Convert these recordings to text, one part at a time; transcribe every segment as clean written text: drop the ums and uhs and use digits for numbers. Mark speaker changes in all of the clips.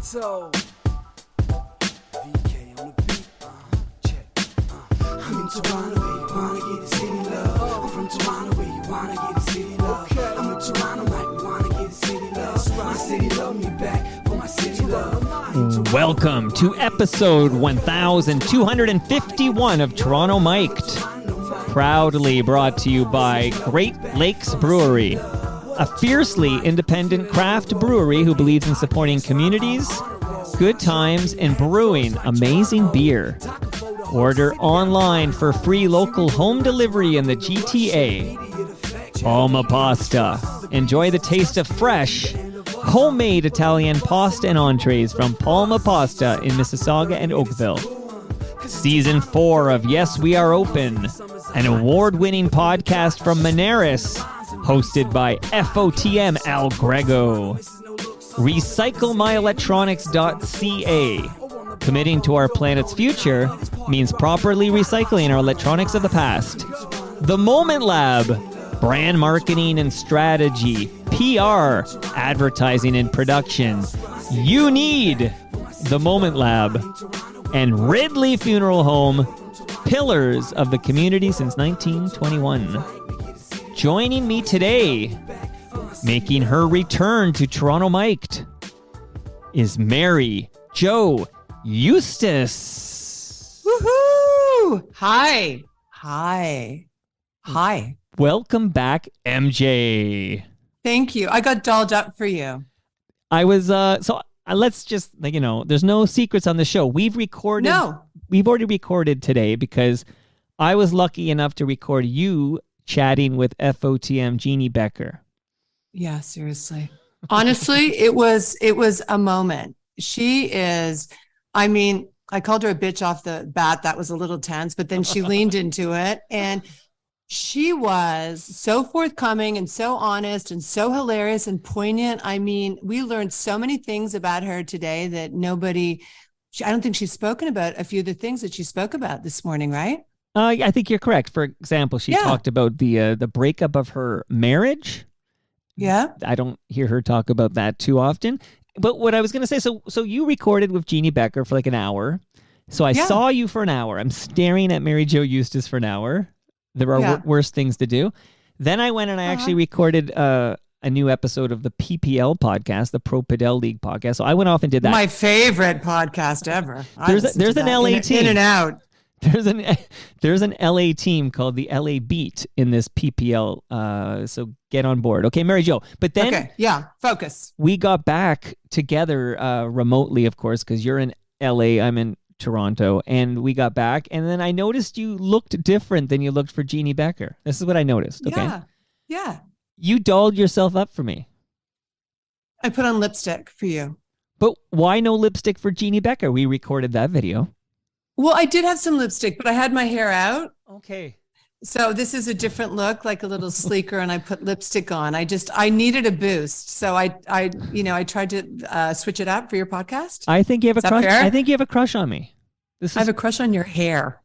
Speaker 1: Toronto. VK on the beat. Check. I'm in Toronto, where you wanna get the city love. I'm from Toronto, where you wanna get the city love. I'm in Toronto, like we wanna get the city love. My city love me back for my city love.
Speaker 2: Welcome to episode 1251 of Toronto Mic'd. Proudly brought to you by Great Lakes Brewery, a fiercely independent craft brewery who believes in supporting communities, good times, and brewing amazing beer. Order online for free local home delivery in the GTA. Palma Pasta. Enjoy the taste of fresh, homemade Italian pasta and entrees from Palma Pasta in Mississauga and Oakville. Season 4 of Yes, We Are Open, an award-winning podcast from Monaris, hosted by FOTM Al Grego. RecycleMyElectronics.ca. Committing to our planet's future means properly recycling our electronics of the past. The Moment Lab. Brand marketing and strategy, PR, advertising and production. You need The Moment Lab. And Ridley Funeral Home, pillars of the community since 1921. Joining me today, making her return to Toronto Mic'd, is Mary Jo Eustace.
Speaker 3: Woohoo! Hi.
Speaker 2: Welcome back, MJ.
Speaker 3: Thank you. I got dolled up for you.
Speaker 2: I was, let's just, there's no secrets on the show. We've already recorded today because I was lucky enough to record you chatting with FOTM Jeannie Becker.
Speaker 3: Yeah, seriously. Honestly, it was a moment. She is, I called her a bitch off the bat. That was a little tense, but then she leaned into it and she was so forthcoming and so honest and so hilarious and poignant. We learned so many things about her today that I don't think she's spoken about a few of the things that she spoke about this morning, right?
Speaker 2: I think you're correct. For example, she talked about the breakup of her marriage.
Speaker 3: Yeah.
Speaker 2: I don't hear her talk about that too often. But what I was going to say, so you recorded with Jeannie Becker for like an hour. So I saw you for an hour. I'm staring at Mary Jo Eustace for an hour. There are worse things to do. Then I went and I actually recorded a new episode of the PPL podcast, the Pro Padel League podcast. So I went off and did that.
Speaker 3: My favorite podcast ever.
Speaker 2: There's an LA team.
Speaker 3: In and out.
Speaker 2: There's an LA team called the LA Beat in this PPL. So get on board. Okay, Mary Jo. But then
Speaker 3: focus.
Speaker 2: We got back together remotely, of course, because you're in LA, I'm in Toronto, and we got back, and then I noticed you looked different than you looked for Jeannie Becker. This is what I noticed. Okay.
Speaker 3: Yeah.
Speaker 2: You dolled yourself up for me.
Speaker 3: I put on lipstick for you.
Speaker 2: But why no lipstick for Jeannie Becker? We recorded that video.
Speaker 3: Well, I did have some lipstick, but I had my hair out.
Speaker 2: Okay.
Speaker 3: So this is a different look, like a little sleeker, and I put lipstick on. I needed a boost. So I tried to switch it up for your podcast.
Speaker 2: I think you have a crush. I think you have a crush on me.
Speaker 3: I have a crush on your hair.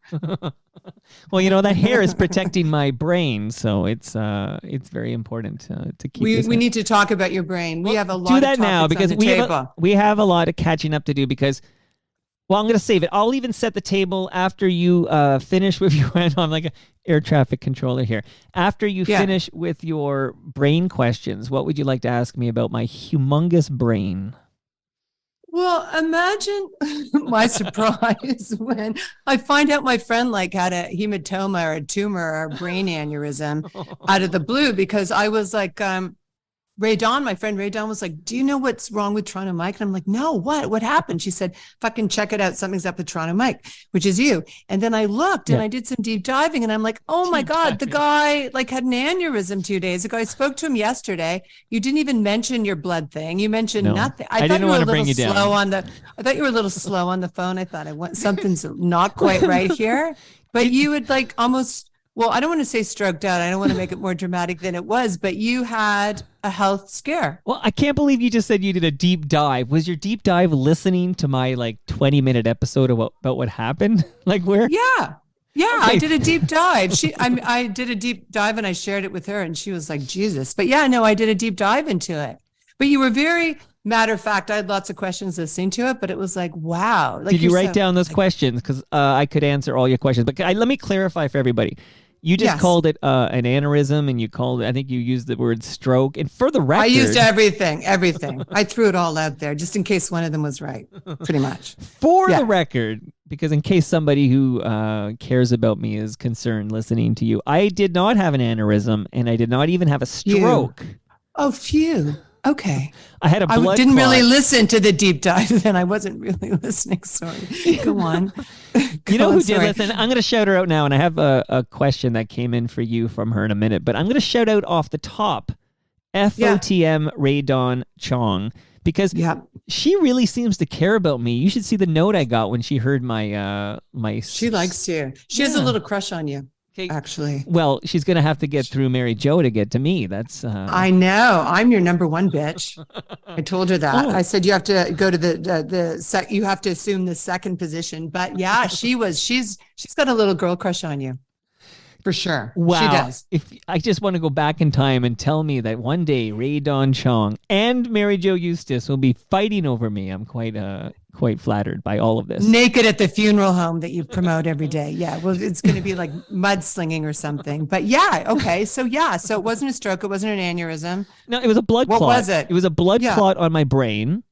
Speaker 2: Well, that hair is protecting my brain, so it's very important to keep.
Speaker 3: We need to talk about your brain. We have a lot.
Speaker 2: Do
Speaker 3: of
Speaker 2: that now because we have a lot of catching up to do because. Well, I'm going to save it. I'll even set the table after you finish with your... I'm like an air traffic controller here. After you finish with your brain questions, what would you like to ask me about my humongous brain?
Speaker 3: Well, imagine my surprise when I find out my friend had a hematoma or a tumor or a brain aneurysm out of the blue because I was like... my friend Ray Dawn was like, do you know what's wrong with Toronto Mike? And I'm like, no, what happened? She said, fucking check it out. Something's up with Toronto Mike, which is you. And then I looked and I did some deep diving and I'm like, oh my God, the guy had an aneurysm 2 days ago. I spoke to him yesterday. You didn't even mention your blood thing. You mentioned nothing. I thought you were a little slow on the phone. I thought something's not quite right here, but you had almost, well, I don't want to say stroked out. I don't want to make it more dramatic than it was, but you had a health scare.
Speaker 2: Well, I can't believe you just said you did a deep dive. Was your deep dive listening to my 20-minute episode about what happened? Where?
Speaker 3: Yeah. Yeah,
Speaker 2: okay.
Speaker 3: I did a deep dive. I did a deep dive and I shared it with her and she was like, Jesus. But yeah, no, I did a deep dive into it. But you were very Matter of fact, I had lots of questions listening to it, but it was like, wow. Like,
Speaker 2: Did you
Speaker 3: you're
Speaker 2: write
Speaker 3: so-
Speaker 2: down those
Speaker 3: like,
Speaker 2: questions? Because I could answer all your questions. But let me clarify for everybody. You just
Speaker 3: Yes.
Speaker 2: called it an aneurysm, and you called it, I think you used the word stroke. And for the record,
Speaker 3: I used everything. I threw it all out there just in case one of them was right, pretty much.
Speaker 2: for
Speaker 3: Yeah.
Speaker 2: the record, because in case somebody who cares about me is concerned listening to you, I did not have an aneurysm, and I did not even have a stroke.
Speaker 3: Oh, phew. Okay.
Speaker 2: I had a
Speaker 3: I
Speaker 2: blood
Speaker 3: didn't
Speaker 2: clot.
Speaker 3: really listen to the deep dive then. I wasn't really listening. Sorry. Go on.
Speaker 2: You know
Speaker 3: Go
Speaker 2: who
Speaker 3: on,
Speaker 2: did
Speaker 3: sorry.
Speaker 2: listen? I'm going to shout her out now, and I have a question that came in for you from her in a minute, but I'm going to shout out off the top FOTM Ray Dawn Chong, because
Speaker 3: Yeah.
Speaker 2: she really seems to care about me. You should see the note I got when she heard my
Speaker 3: She likes you. She has a
Speaker 2: Yeah.
Speaker 3: little crush on you,
Speaker 2: Okay.
Speaker 3: actually.
Speaker 2: Well, she's going to have to get through Mary Jo to get to me. That's
Speaker 3: I know. I'm your number one bitch. I told her that.
Speaker 2: Oh.
Speaker 3: I said you have to go to you have to assume the second position. But yeah, she's got a little girl crush on you. For sure.
Speaker 2: Wow.
Speaker 3: She does.
Speaker 2: If I just want to go back in time and tell me that one day Ray Dawn Chong and Mary Jo Eustace will be fighting over me, I'm quite flattered by all of this.
Speaker 3: Naked at the funeral home that you promote every day. Yeah. Well, it's going to be like mudslinging or something. But yeah. Okay. So yeah. So it wasn't a stroke. It wasn't an aneurysm.
Speaker 2: No, it was a blood
Speaker 3: What
Speaker 2: clot.
Speaker 3: was it?
Speaker 2: It was a blood
Speaker 3: Yeah.
Speaker 2: clot on my brain.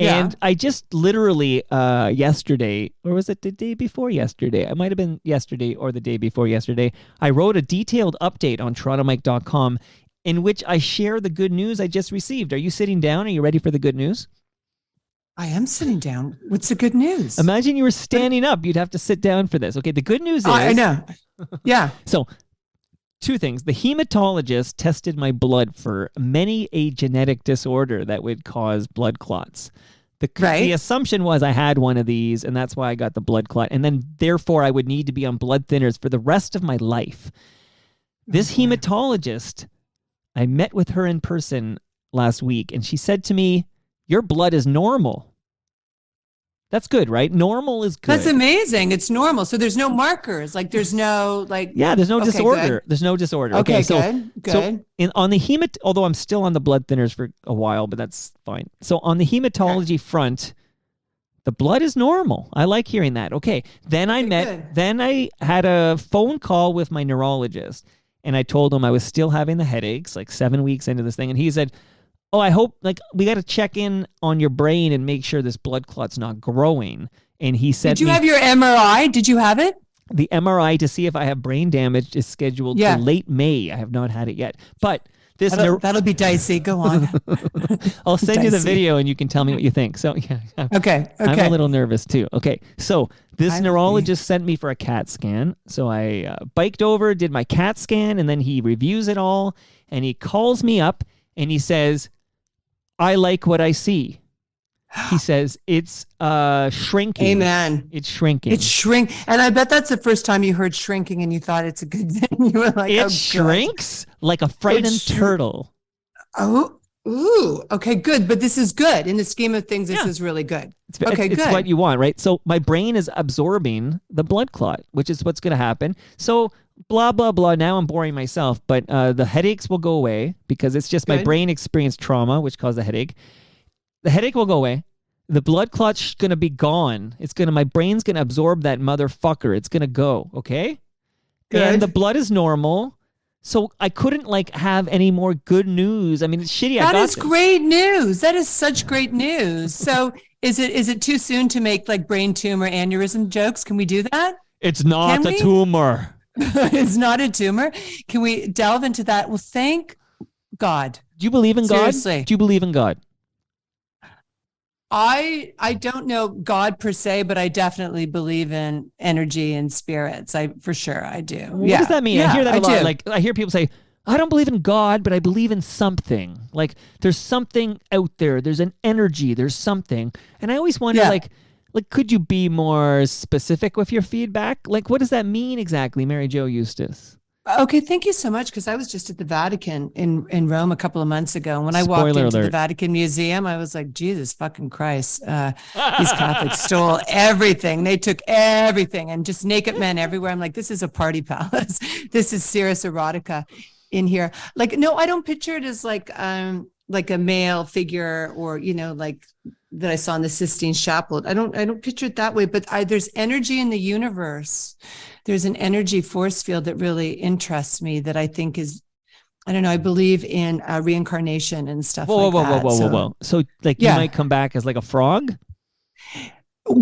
Speaker 3: Yeah.
Speaker 2: And I just literally yesterday, or was it the day before yesterday? It might have been yesterday or the day before yesterday. I wrote a detailed update on TorontoMike.com in which I share the good news I just received. Are you sitting down? Are you ready for the good news?
Speaker 3: I am sitting down. What's the good news?
Speaker 2: Imagine you were standing up. You'd have to sit down for this. Okay, the good news is...
Speaker 3: I know. Yeah.
Speaker 2: So, two things. The hematologist tested my blood for a genetic disorder that would cause blood clots. The
Speaker 3: Right.
Speaker 2: assumption was I had one of these, and that's why I got the blood clot. And then, therefore, I would need to be on blood thinners for the rest of my life. This hematologist, I met with her in person last week, and she said to me, "Your blood is normal." That's good, right? Normal is good.
Speaker 3: That's amazing. It's normal. So there's no markers. Like there's no like.
Speaker 2: Yeah, there's no
Speaker 3: Okay,
Speaker 2: disorder.
Speaker 3: good.
Speaker 2: There's no disorder.
Speaker 3: Okay,
Speaker 2: so
Speaker 3: good.
Speaker 2: So on the although I'm still on the blood thinners for a while, but that's fine. So on the hematology front, the blood is normal. I like hearing that. Okay. Then
Speaker 3: good.
Speaker 2: Then I had a phone call with my neurologist, and I told him I was still having the headaches, like 7 weeks into this thing. And he said, "Oh, I hope, like, we got to check in on your brain and make sure this blood clot's not growing." And he said,
Speaker 3: Did you have your MRI? Did you have it?
Speaker 2: the MRI to see if I have brain damage is scheduled
Speaker 3: Yeah.
Speaker 2: for late May. I have not had it yet. But this
Speaker 3: That'll be dicey. Go on.
Speaker 2: I'll send you the
Speaker 3: dicey.
Speaker 2: video and you can tell me what you think. So yeah,
Speaker 3: Okay.
Speaker 2: I'm a little nervous too. Okay, so this
Speaker 3: I would
Speaker 2: neurologist sent me for a CAT scan. So I biked over, did my CAT scan, and then he reviews it all, and he calls me up and he says, "I like what I see." He says, "It's shrinking."
Speaker 3: Amen.
Speaker 2: It's shrinking.
Speaker 3: It's shrink. And I bet that's the first time you heard shrinking and you thought it's a good thing. You were like,
Speaker 2: It
Speaker 3: oh,
Speaker 2: shrinks like a frightened turtle.
Speaker 3: Oh, ooh. Okay, good. But this is good. In the scheme of things, this
Speaker 2: Yeah.
Speaker 3: is really good.
Speaker 2: It's
Speaker 3: Okay, good.
Speaker 2: what you want, right? So my brain is absorbing the blood clot, which is what's going to happen. So blah, blah, blah. Now I'm boring myself, but the headaches will go away because it's just my
Speaker 3: Good.
Speaker 2: brain experienced trauma, which caused the headache. The headache will go away. The blood clot's going to be gone. My brain's going to absorb that motherfucker. It's going to go, okay?
Speaker 3: Good.
Speaker 2: And the blood is normal. So I couldn't have any more good news. I mean, it's shitty.
Speaker 3: That
Speaker 2: I got
Speaker 3: is
Speaker 2: this.
Speaker 3: great news. That is such great news. So is it too soon to make like brain tumor aneurysm jokes? Can we do that?
Speaker 2: It's not
Speaker 3: Can
Speaker 2: a
Speaker 3: we?
Speaker 2: tumor.
Speaker 3: It's not a tumor. Can we delve into that? Well, thank God.
Speaker 2: Do you believe in
Speaker 3: Seriously.
Speaker 2: God? Do you believe in God?
Speaker 3: I don't know God per se, but I definitely believe in energy and spirits. For sure I do.
Speaker 2: What does that mean? I hear that a lot.
Speaker 3: do.
Speaker 2: Like I hear people say, "I don't believe in God, but I believe in something." Like there's something out there. There's an energy. There's something. And I always wonder,
Speaker 3: Yeah.
Speaker 2: like, could you be more specific with your feedback? Like, what does that mean exactly, Mary Jo Eustace?
Speaker 3: Okay, thank you so much. Because I was just at the Vatican in Rome a couple of months ago. And when I walked
Speaker 2: Spoiler
Speaker 3: into the
Speaker 2: alert.
Speaker 3: Vatican Museum, I was like, Jesus fucking Christ. These Catholics stole everything. They took everything and just naked men everywhere. I'm like, this is a party palace. This is serious erotica in here. Like, no, I don't picture it as like like a male figure, or, like that I saw in the Sistine Chapel. I don't picture it that way, but there's energy in the universe. There's an energy force field that really interests me, that I think is, I don't know, I believe in reincarnation and stuff like that.
Speaker 2: Whoa. So like you might come back as like a frog?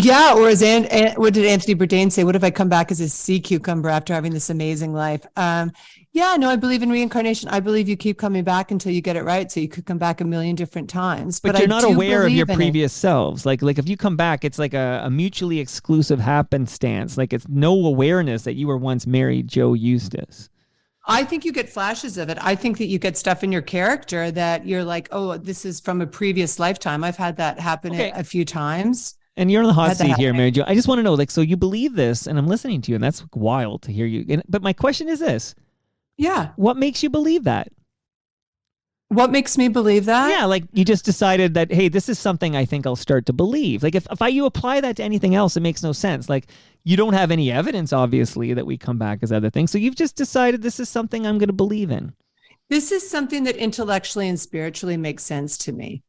Speaker 3: Yeah, or what did Anthony Bourdain say? What if I come back as a sea cucumber after having this amazing life? I believe in reincarnation. I believe you keep coming back until you get it right. So you could come back a million different times.
Speaker 2: But you're not aware of your previous selves. Like if you come back, it's like a mutually exclusive happenstance. Like it's no awareness that you were once Mary Jo Eustace.
Speaker 3: I think you get flashes of it. I think that you get stuff in your character that you're like, oh, this is from a previous lifetime. I've had that happen a few times.
Speaker 2: And you're on the hot seat here, Mary Jo. I just want to know, like, so you believe this, and I'm listening to you, and that's wild to hear you. But my question is this.
Speaker 3: Yeah.
Speaker 2: What makes you believe that?
Speaker 3: What makes me believe that?
Speaker 2: Yeah, like you just decided that, hey, this is something I think I'll start to believe. Like if you apply that to anything else, it makes no sense. Like you don't have any evidence, obviously, that we come back as other things. So you've just decided this is something I'm going to believe in. This
Speaker 3: is something that intellectually and spiritually makes sense to me.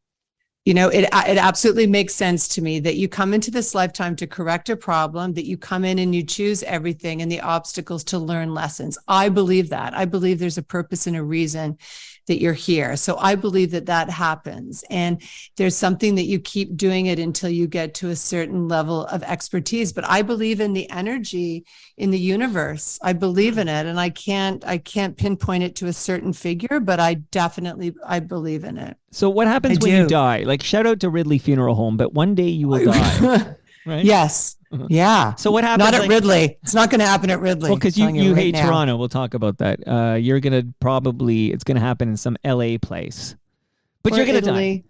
Speaker 3: It absolutely makes sense to me that you come into this lifetime to correct a problem, that you come in and you choose everything and the obstacles to learn lessons. I believe that. I believe there's a purpose and a reason that you're here. So I believe that happens. And there's something that you keep doing it until you get to a certain level of expertise. But I believe in the energy in the universe. I believe in it. And I can't pinpoint it to a certain figure, but I believe in it.
Speaker 2: So what happens when you die? Like shout out to Ridley Funeral Home, but one day you will die. Right?
Speaker 3: Yes. Yeah.
Speaker 2: So what happens?
Speaker 3: Not at Ridley. It's not going to happen at Ridley.
Speaker 2: Well, because you hate Toronto. We'll talk about that. You're going to it's going to happen in some LA place. But you're going to die.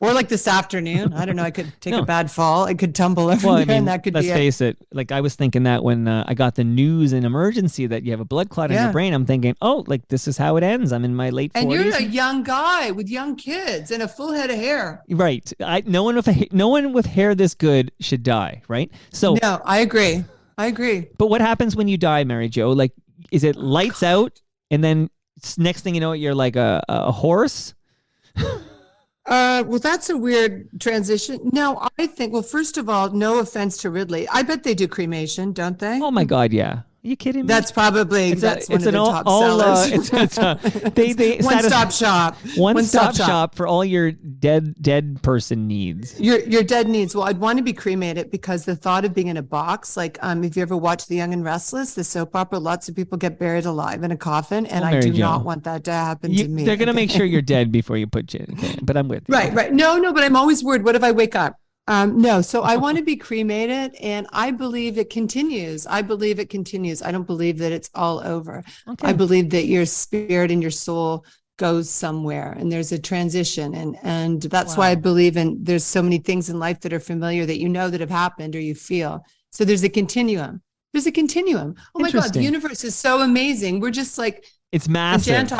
Speaker 3: Or like this afternoon. I don't know. I could take a bad fall. I could tumble over there, and that could be
Speaker 2: let's face it. Like I was thinking that when I got the news in emergency that you have a blood clot in your brain, I'm thinking, oh, like this is how it ends. I'm in my late 40s.
Speaker 3: And you're a young guy with young kids and a full head of hair.
Speaker 2: Right. No one with hair this good should die, right? So
Speaker 3: no, I agree.
Speaker 2: But what happens when you die, Mary Jo? Like, is it lights out, and then next thing you know, you're like a horse?
Speaker 3: Well, that's a weird transition. No, I think, well, first of all, no offense to Ridley. I bet they do cremation, don't they?
Speaker 2: Oh my God, yeah. Are you kidding me?
Speaker 3: That's probably one of the top sellers.
Speaker 2: They
Speaker 3: one-stop shop.
Speaker 2: One-stop shop for all your dead person needs.
Speaker 3: Your dead needs. Well, I'd want to be cremated because the thought of being in a box, like if you ever watched The Young and Restless, the soap opera, lots of people get buried alive in a coffin, and I do not want that to happen to me.
Speaker 2: They're going to make sure you're dead before you put you in. Okay, but I'm with you.
Speaker 3: Right. No, but I'm always worried. What if I wake up? No, so I want to be cremated, and I believe it continues. I don't believe that it's all over. Okay. I believe that your spirit and your soul goes somewhere, and there's a transition, and that's why I believe in. There's so many things in life that are familiar that that have happened or you feel. So there's a continuum. Oh my God, the universe is so amazing. We're just like
Speaker 2: it's massive.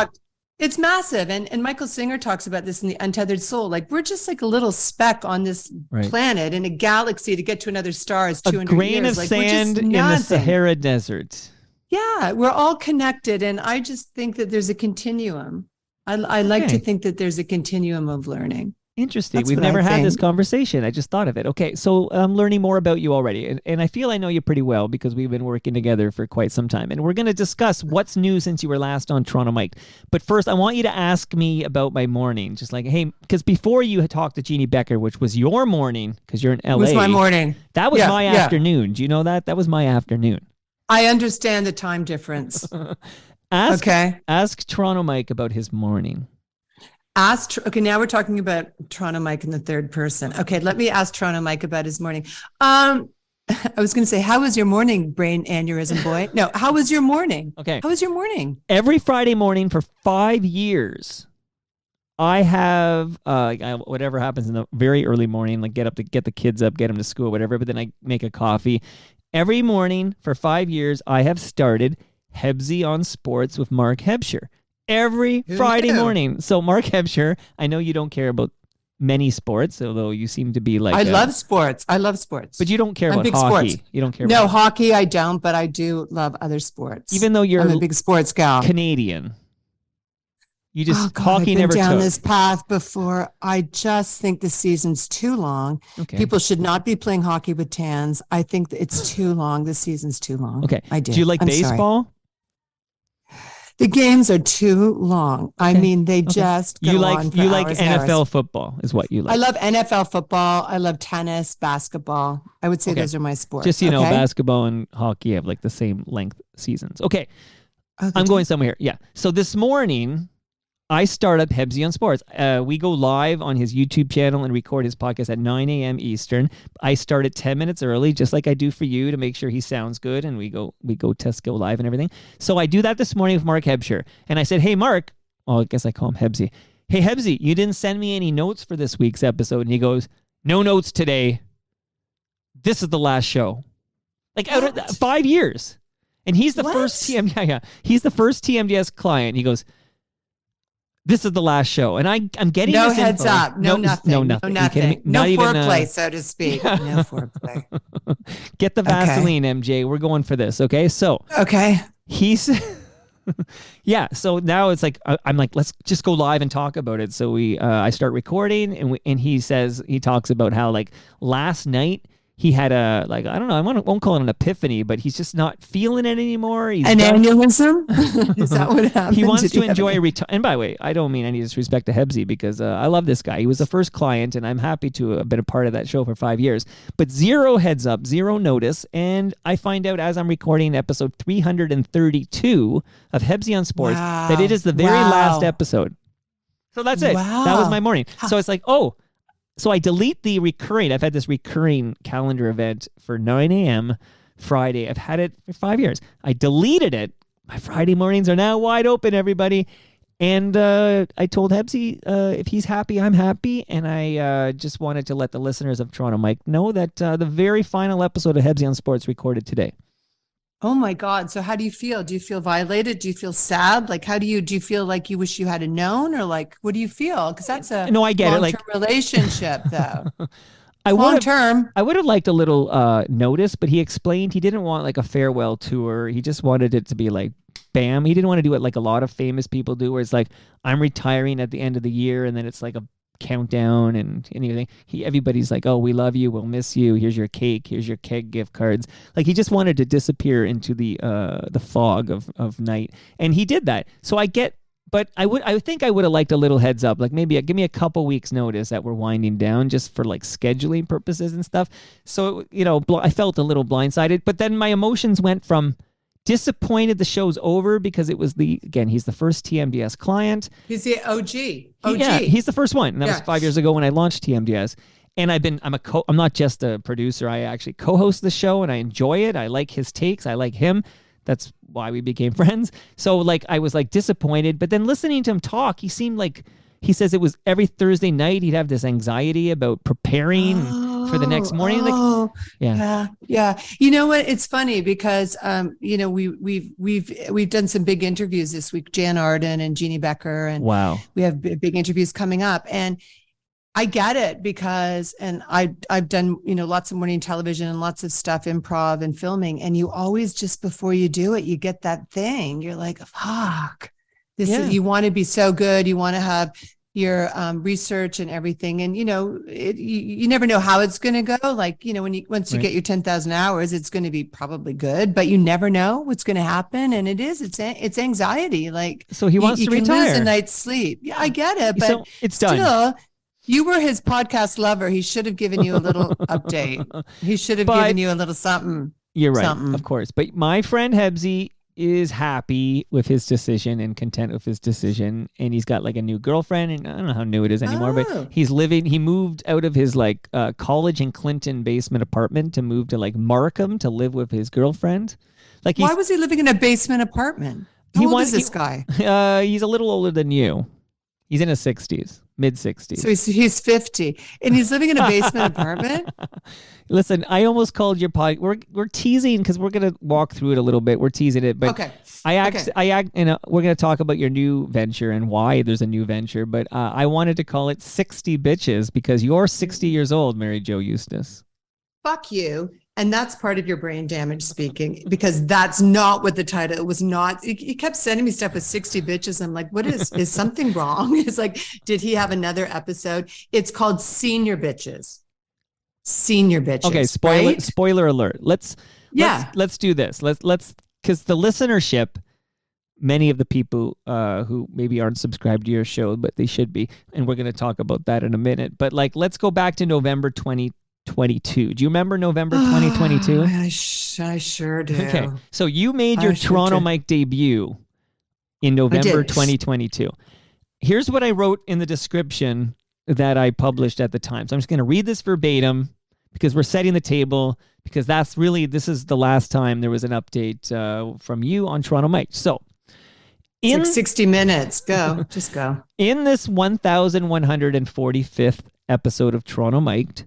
Speaker 3: It's massive. And Michael Singer talks about this in The Untethered Soul. Like we're just like a little speck on this planet in a galaxy to get to another star is 200 years.
Speaker 2: A grain of sand in the Sahara Desert.
Speaker 3: Yeah, we're all connected. And I just think that there's a continuum. I like to think that there's a continuum of learning.
Speaker 2: Interesting. We've never had this conversation. I just thought of it. Okay, so I'm learning more about you already. And I feel I know you pretty well because we've been working together for quite some time. And we're going to discuss what's new since you were last on Toronto Mike. But first, I want you to ask me about my morning. Just like, hey, because before you had talked to Jeannie Becker, which was your morning because you're in LA. It was
Speaker 3: my morning.
Speaker 2: That was my afternoon. Do you know that? That was my afternoon.
Speaker 3: I understand the time difference.
Speaker 2: Ask Toronto Mike about his morning.
Speaker 3: Okay, now we're talking about Toronto Mike in the third person. Okay, let me ask Toronto Mike about his morning. I was going to say, how was your morning, brain aneurysm boy? No, how was your morning?
Speaker 2: Okay.
Speaker 3: How was your morning?
Speaker 2: Every Friday morning for 5 years, I have whatever happens in the very early morning, like get the kids up, get them to school, whatever, but then I make a coffee. Every morning for 5 years, I have started Hebsy on Sports with Mark Hebsher. Every Friday morning. So Mark Hebsher, I know you don't care about many sports, although you seem to be like
Speaker 3: I love sports.
Speaker 2: But you don't care about hockey.
Speaker 3: Sports.
Speaker 2: You don't care
Speaker 3: No,
Speaker 2: about
Speaker 3: hockey I don't, but I do love other sports.
Speaker 2: Even though I'm
Speaker 3: a big sports gal.
Speaker 2: Canadian. You just
Speaker 3: Oh God,
Speaker 2: hockey
Speaker 3: I've been
Speaker 2: never
Speaker 3: down
Speaker 2: took.
Speaker 3: this path before. I just think the season's too long.
Speaker 2: Okay.
Speaker 3: People should not be playing hockey with tans. I think that it's too long. The season's too long.
Speaker 2: Okay.
Speaker 3: I do.
Speaker 2: Do you like
Speaker 3: I'm sorry.
Speaker 2: baseball?
Speaker 3: The games are too long. I
Speaker 2: Okay.
Speaker 3: mean, they
Speaker 2: Okay.
Speaker 3: just go
Speaker 2: You
Speaker 3: on for
Speaker 2: like
Speaker 3: hours and
Speaker 2: NFL
Speaker 3: hours.
Speaker 2: football is what you like.
Speaker 3: I love NFL football. I love tennis, basketball. I would say
Speaker 2: Okay.
Speaker 3: those are my sports.
Speaker 2: Just so you know,
Speaker 3: okay?
Speaker 2: basketball and hockey have like the same length seasons. Okay.
Speaker 3: Oh, they
Speaker 2: I'm
Speaker 3: do?
Speaker 2: going somewhere here. Yeah. So this morning, I start up Hebsy on Sports. We go live on his YouTube channel and record his podcast at 9 a.m. Eastern. I start at 10 minutes early, just like I do for you, to make sure he sounds good, and we go test go live and everything. So I do that this morning with Mark Hebsher, and I said, "Hey, Mark," well, I guess I call him Hebsy. "Hey, Hebsy, you didn't send me any notes for this week's episode," and he goes, "No notes today. This is the last show." Like out of 5 years, and he's the first he's the first TMDS client. He goes, "This is the last show," and I'm getting
Speaker 3: No
Speaker 2: this
Speaker 3: heads
Speaker 2: info.
Speaker 3: up. No nothing.
Speaker 2: No nothing.
Speaker 3: No
Speaker 2: Are you kidding me?
Speaker 3: nothing. No
Speaker 2: Not even,
Speaker 3: foreplay, so to speak. No foreplay.
Speaker 2: Get the Vaseline, MJ. We're going for this. Okay, so
Speaker 3: Okay.
Speaker 2: he's yeah. So now it's like I'm like, let's just go live and talk about it. So I start recording, and he talks about how like last night he had a, like, I don't know, I won't call it an epiphany, but he's just not feeling it anymore. He's
Speaker 3: An
Speaker 2: done.
Speaker 3: aneurysm? Is that what happened?
Speaker 2: He wants
Speaker 3: Did
Speaker 2: to
Speaker 3: have
Speaker 2: enjoy
Speaker 3: an-
Speaker 2: and by the way, I don't mean any disrespect to Hebsy, because I love this guy. He was the first client, and I'm happy to have been a part of that show for 5 years. But zero heads up, zero notice, and I find out as I'm recording episode 332 of Hebsy on Sports that it is the very last episode. So that's it.
Speaker 3: Wow.
Speaker 2: That was my morning. So it's like, oh, so I delete the recurring. I've had this recurring calendar event for 9 a.m. Friday. I've had it for 5 years. I deleted it. My Friday mornings are now wide open, everybody. And I told Hebsy if he's happy, I'm happy. And I just wanted to let the listeners of Toronto Mike know that the very final episode of Hebsy on Sports recorded today.
Speaker 3: Oh my God. So how do you feel? Do you feel violated? Do you feel sad? Like, do you feel like you wish you had known, or like, what do you feel? Because that's a
Speaker 2: No, I get it. Like
Speaker 3: relationship though.
Speaker 2: I
Speaker 3: Long term.
Speaker 2: I would have liked a little notice, but he explained he didn't want like a farewell tour. He just wanted it to be like, bam. He didn't want to do it like a lot of famous people do, where it's like, I'm retiring at the end of the year, and then it's like a countdown and anything. Everybody's like, oh, we love you, we'll miss you, here's your cake, here's your keg gift cards. Like, he just wanted to disappear into the fog of night, and he did that. So I get, but I think I would have liked a little heads up, like maybe give me a couple weeks notice that we're winding down, just for like scheduling purposes and stuff. So, you know, I felt a little blindsided, but then my emotions went from disappointed the show's over, because it was he's the first TMDS client.
Speaker 3: He's the OG.
Speaker 2: Yeah, he's the first one. And that was
Speaker 3: Yeah.
Speaker 2: 5 years ago when I launched TMDS. And I'm not just a producer. I actually co-host the show, and I enjoy it. I like his takes. I like him. That's why we became friends. So like, I was like disappointed, but then listening to him talk, he seemed like, he says it was every Thursday night he'd have this anxiety about preparing for the next morning. Like,
Speaker 3: Yeah. You know what? It's funny because you know, we've done some big interviews this week, Jan Arden and Jeannie Becker, and
Speaker 2: wow.
Speaker 3: we have big interviews coming up, and I get it because, and I've done, you know, lots of morning television and lots of stuff, improv and filming, and you always, just before you do it, you get that thing. You're like, fuck. You want to be so good. You want to have your research and everything. And, you know, you never know how it's going to go. Like, you know, once you get your 10,000 hours, it's going to be probably good, but you never know what's going to happen. And it's anxiety. Like,
Speaker 2: so he wants to retire.
Speaker 3: Lose a night's sleep. Yeah, I get it. But
Speaker 2: so it's
Speaker 3: still,
Speaker 2: done.
Speaker 3: You were his podcast lover. He should have given you a little update. He should have given you a little something.
Speaker 2: You're right.
Speaker 3: Something.
Speaker 2: Of course. But my friend Hebsy is happy with his decision and content with his decision, and he's got like a new girlfriend, and I don't know how new it is anymore, but he moved out of his like college in Clinton basement apartment to move to like Markham to live with his girlfriend. Like,
Speaker 3: why was he living in a basement apartment? How old is this guy?
Speaker 2: He's a little older than you. He's in his 60s, mid 60s.
Speaker 3: So he's 50 and he's living in a basement apartment.
Speaker 2: Listen, I almost called your pod. We're teasing because we're gonna walk through it a little bit. We're teasing it, but
Speaker 3: okay.
Speaker 2: We're gonna talk about your new venture and why there's a new venture. But I wanted to call it 60 Bitches because you're 60 years old, Mary Jo Eustace.
Speaker 3: Fuck you. And that's part of your brain damage speaking, because that's not what the title, it was not. He kept sending me stuff with 60 bitches. I'm like, what is something wrong? It's like, did he have another episode? It's called Senior Bitches. Senior Bitches.
Speaker 2: Okay, spoiler alert. Let's do this. Let's because the listenership, many of the people who maybe aren't subscribed to your show, but they should be, and we're going to talk about that in a minute. But like, let's go back to November 2022. Do you remember November 2022?
Speaker 3: I sure do.
Speaker 2: Okay, so you made your Toronto Mike debut in November 2022. Here's what I wrote in the description that I published at the time. So I'm just going to read this verbatim because we're setting the table, because this is the last time there was an update from you on Toronto Mike. So
Speaker 3: in 60 minutes, just go.
Speaker 2: In this 1145th episode of Toronto Mike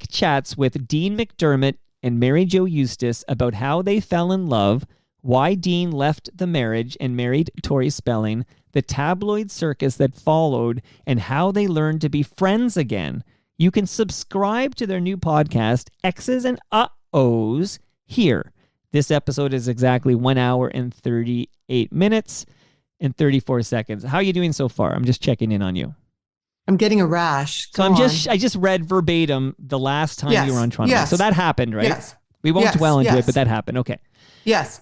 Speaker 2: chats with Dean McDermott and Mary Jo Eustace about how they fell in love, why Dean left the marriage and married Tori Spelling, the tabloid circus that followed, and how they learned to be friends again. You can subscribe to their new podcast, X's and Uh-Ohs, here. This episode is exactly 1 hour and 38 minutes and 34 seconds. How are you doing so far? I'm just checking in on you.
Speaker 3: I'm getting a rash.
Speaker 2: I just read verbatim the last time you were on Toronto.
Speaker 3: Yes.
Speaker 2: So that happened, right?
Speaker 3: Yes.
Speaker 2: We won't dwell into it, but that happened. Okay.
Speaker 3: Yes.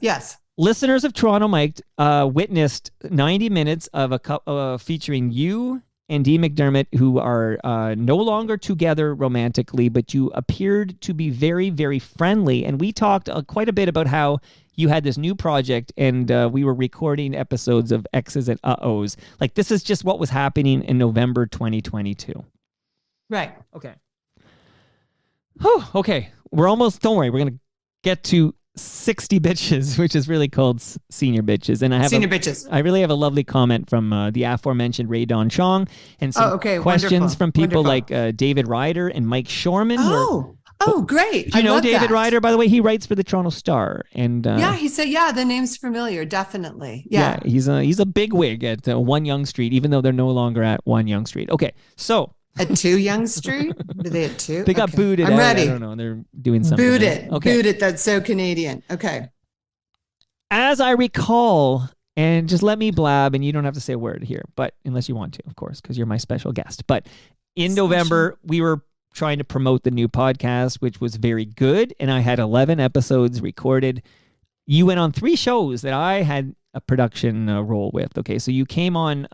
Speaker 2: Listeners of Toronto Mike witnessed 90 minutes of featuring you and Dean McDermott, who are no longer together romantically, but you appeared to be very, very friendly. And we talked quite a bit about how you had this new project, and we were recording episodes of X's and Uh-Ohs. Like, this is just what was happening in November 2022.
Speaker 3: Right.
Speaker 2: Okay. Whew, okay. We're almost, don't worry, we're going to get to 60 bitches, which is really called Senior Bitches. And I have
Speaker 3: Bitches.
Speaker 2: I really have a lovely comment from the aforementioned Ray Don Chong, and some questions from people like David Ryder and Mike Shorman.
Speaker 3: Great.
Speaker 2: Do you know David Ryder, by the way? He writes for the Toronto Star. And
Speaker 3: he said, the name's familiar. Definitely.
Speaker 2: Yeah, he's a big wig at 1 Yonge Street, even though they're no longer at 1 Yonge Street. Okay, so
Speaker 3: at 2 Yonge Street? Are they at 2?
Speaker 2: They got booted.
Speaker 3: I'm ready.
Speaker 2: I don't know. They're doing something.
Speaker 3: Booted. That's so Canadian. Okay.
Speaker 2: As I recall, and just let me blab, and you don't have to say a word here, but unless you want to, of course, because you're my special guest. But in November, we were trying to promote the new podcast, which was very good, and I had 11 episodes recorded. You went on 3 shows that I had a production role with. Okay, so you came on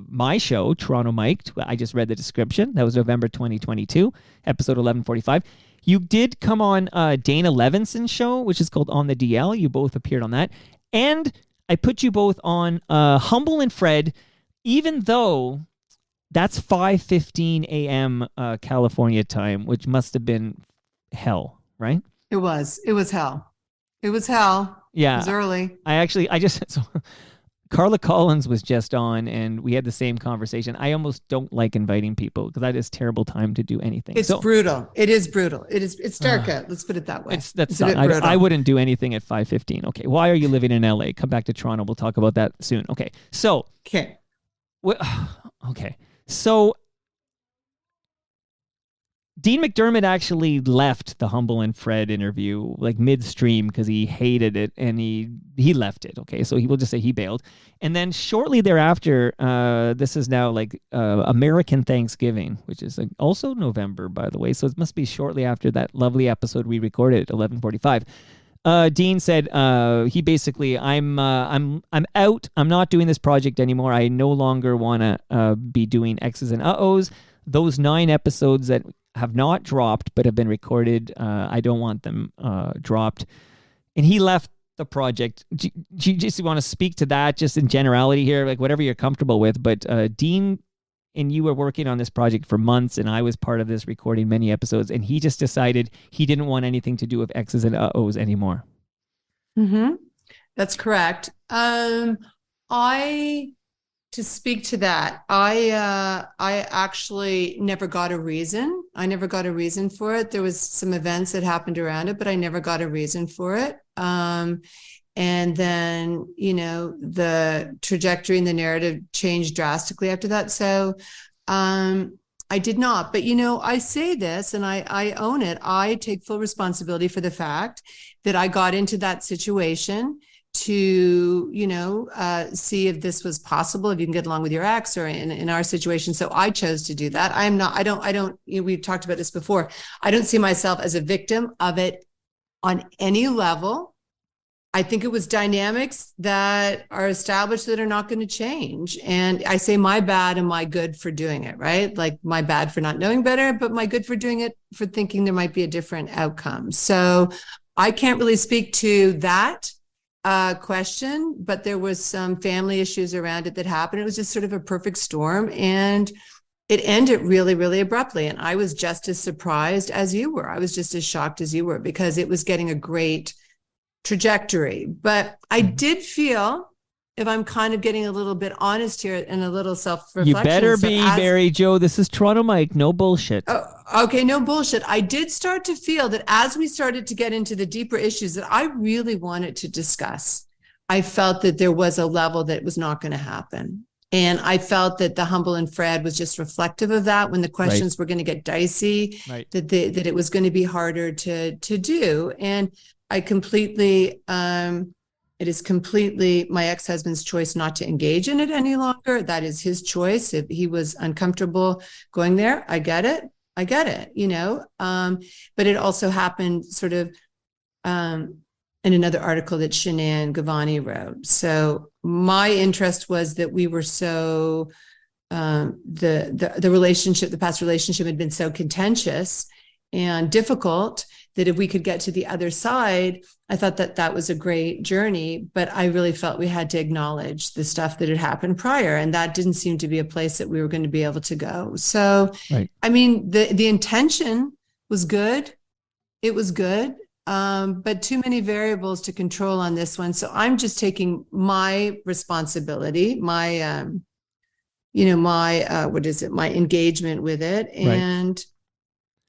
Speaker 2: my show, Toronto Mike. I just read the description. That was November 2022, episode 1145. You did come on Dana Levinson's show, which is called On the DL. You both appeared on that. And I put you both on Humble and Fred, even though that's 5:15 a.m. California time, which must have been hell, right?
Speaker 3: It was hell. It was hell.
Speaker 2: Yeah.
Speaker 3: It was early.
Speaker 2: So Carla Collins was just on, and we had the same conversation. I almost don't like inviting people because that is terrible time to do anything.
Speaker 3: It's brutal. It is brutal. It's dark out. Let's put it that way.
Speaker 2: It's I wouldn't do anything at 5:15. Okay. Why are you living in LA? Come back to Toronto. We'll talk about that soon. Okay. So.
Speaker 3: Okay.
Speaker 2: Okay. So Dean McDermott actually left the Humble and Fred interview like midstream because he hated it, and he left it. Okay, so we'll just say he bailed. And then shortly thereafter, this is now like American Thanksgiving, which is also November, by the way. So it must be shortly after that lovely episode we recorded at 11:45. Dean said he basically, I'm out. I'm not doing this project anymore. I no longer want to be doing X's and Uh-Ohs. Those 9 episodes that have not dropped but have been recorded, I don't want them dropped. And he left the project. Do you just want to speak to that just in generality here, like whatever you're comfortable with? But Dean and you were working on this project for months, and I was part of this, recording many episodes, and he just decided he didn't want anything to do with X's and Uh-Ohs anymore.
Speaker 3: Mm-hmm. That's correct. To speak to that, I actually never got a reason. I never got a reason for it. There was some events that happened around it, but I never got a reason for it. And then, the trajectory and the narrative changed drastically after that. So I did not. But, I say this and I own it. I take full responsibility for the fact that I got into that situation to, see if this was possible, if you can get along with your ex, or in our situation. So I chose to do that. We've talked about this before. I don't see myself as a victim of it on any level. I think it was dynamics that are established that are not going to change. And I say my bad and my good for doing it, right? Like my bad for not knowing better, but my good for doing it, for thinking there might be a different outcome. So I can't really speak to that question, but there was some family issues around it that happened. It was just sort of a perfect storm, and it ended really, really abruptly. And I was just as surprised as you were. I was just as shocked as you were, because it was getting a great trajectory. But I did feel, if I'm kind of getting a little bit honest here and a little self-reflection.
Speaker 2: You better be, Mary Jo. This is Toronto Mike. No bullshit.
Speaker 3: Oh, okay, no bullshit. I did start to feel that as we started to get into the deeper issues that I really wanted to discuss, I felt that there was a level that was not going to happen. And I felt that the Humble and Fred was just reflective of that, when the questions were going to get dicey, that it was going to be harder to do. And I completely, it is completely my ex-husband's choice not to engage in it any longer. That is his choice. If he was uncomfortable going there, I get it, but it also happened sort of in another article that Shanann Gavani wrote. So my interest was that we were so, the relationship, the past relationship had been so contentious and difficult that if we could get to the other side, I thought that was a great journey, but I really felt we had to acknowledge the stuff that had happened prior. And that didn't seem to be a place that we were going to be able to go. So, I mean, the intention was good. It was good. But too many variables to control on this one. So I'm just taking my responsibility, my, my engagement with it. And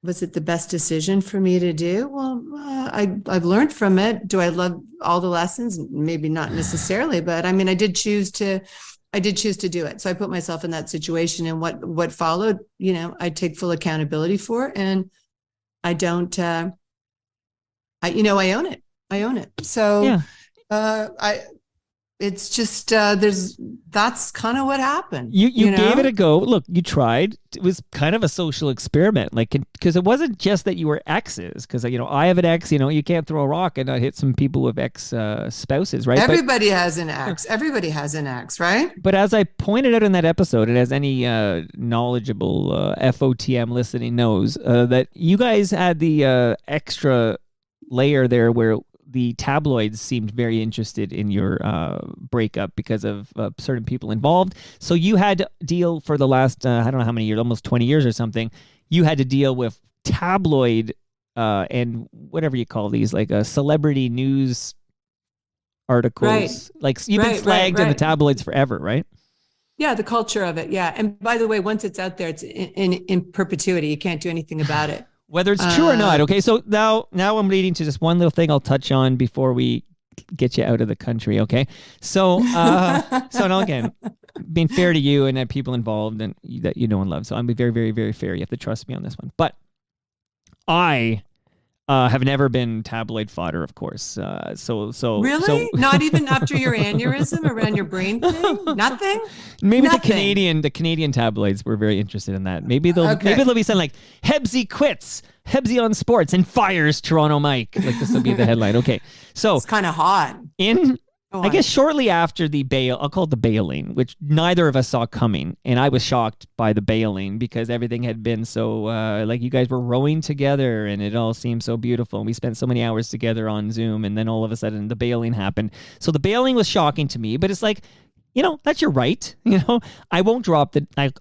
Speaker 3: was it the best decision for me to do? Well, I've learned from it. Do I love all the lessons? Maybe not necessarily, but I mean, I did choose to do it. So I put myself in that situation, and what followed, I take full accountability for, and I don't, I own it. I own it. So, it's just, that's kind of what happened.
Speaker 2: You gave it a go. Look, you tried. It was kind of a social experiment, because it wasn't just that you were exes, because, I have an ex, you can't throw a rock and not hit some people with ex spouses, right?
Speaker 3: Everybody has an ex. Everybody has an ex, right?
Speaker 2: But as I pointed out in that episode, and as any knowledgeable FOTM listening knows, that you guys had the extra layer there where the tabloids seemed very interested in your breakup because of certain people involved. So you had to deal for the last, I don't know how many years, almost 20 years or something, you had to deal with tabloid and whatever you call these, like celebrity news articles.
Speaker 3: Right.
Speaker 2: Like you've been flagged in the tabloids forever, right?
Speaker 3: Yeah, the culture of it. Yeah. And by the way, once it's out there, it's in perpetuity. You can't do anything about it.
Speaker 2: Whether it's true or not. Okay, so now I'm leading to just one little thing I'll touch on before we get you out of the country, okay? So now again, being fair to you and people involved and that you know and love. So I'm being very, very, very fair. You have to trust me on this one. But I have never been tabloid fodder, of course.
Speaker 3: Really? Not even after your aneurysm around your brain thing? Nothing?
Speaker 2: Maybe
Speaker 3: Nothing.
Speaker 2: the Canadian tabloids were very interested in that. Maybe they'll be something like Hebsy quits, Hebsy on sports and fires Toronto Mike. Like this will be the headline. Okay. So
Speaker 3: it's kind of hot.
Speaker 2: I guess shortly after the bail, I'll call it the bailing, which neither of us saw coming. And I was shocked by the bailing because everything had been so, like you guys were rowing together and it all seemed so beautiful. And we spent so many hours together on Zoom, and then all of a sudden the bailing happened. So the bailing was shocking to me, but it's like, that's your right. I won't drop I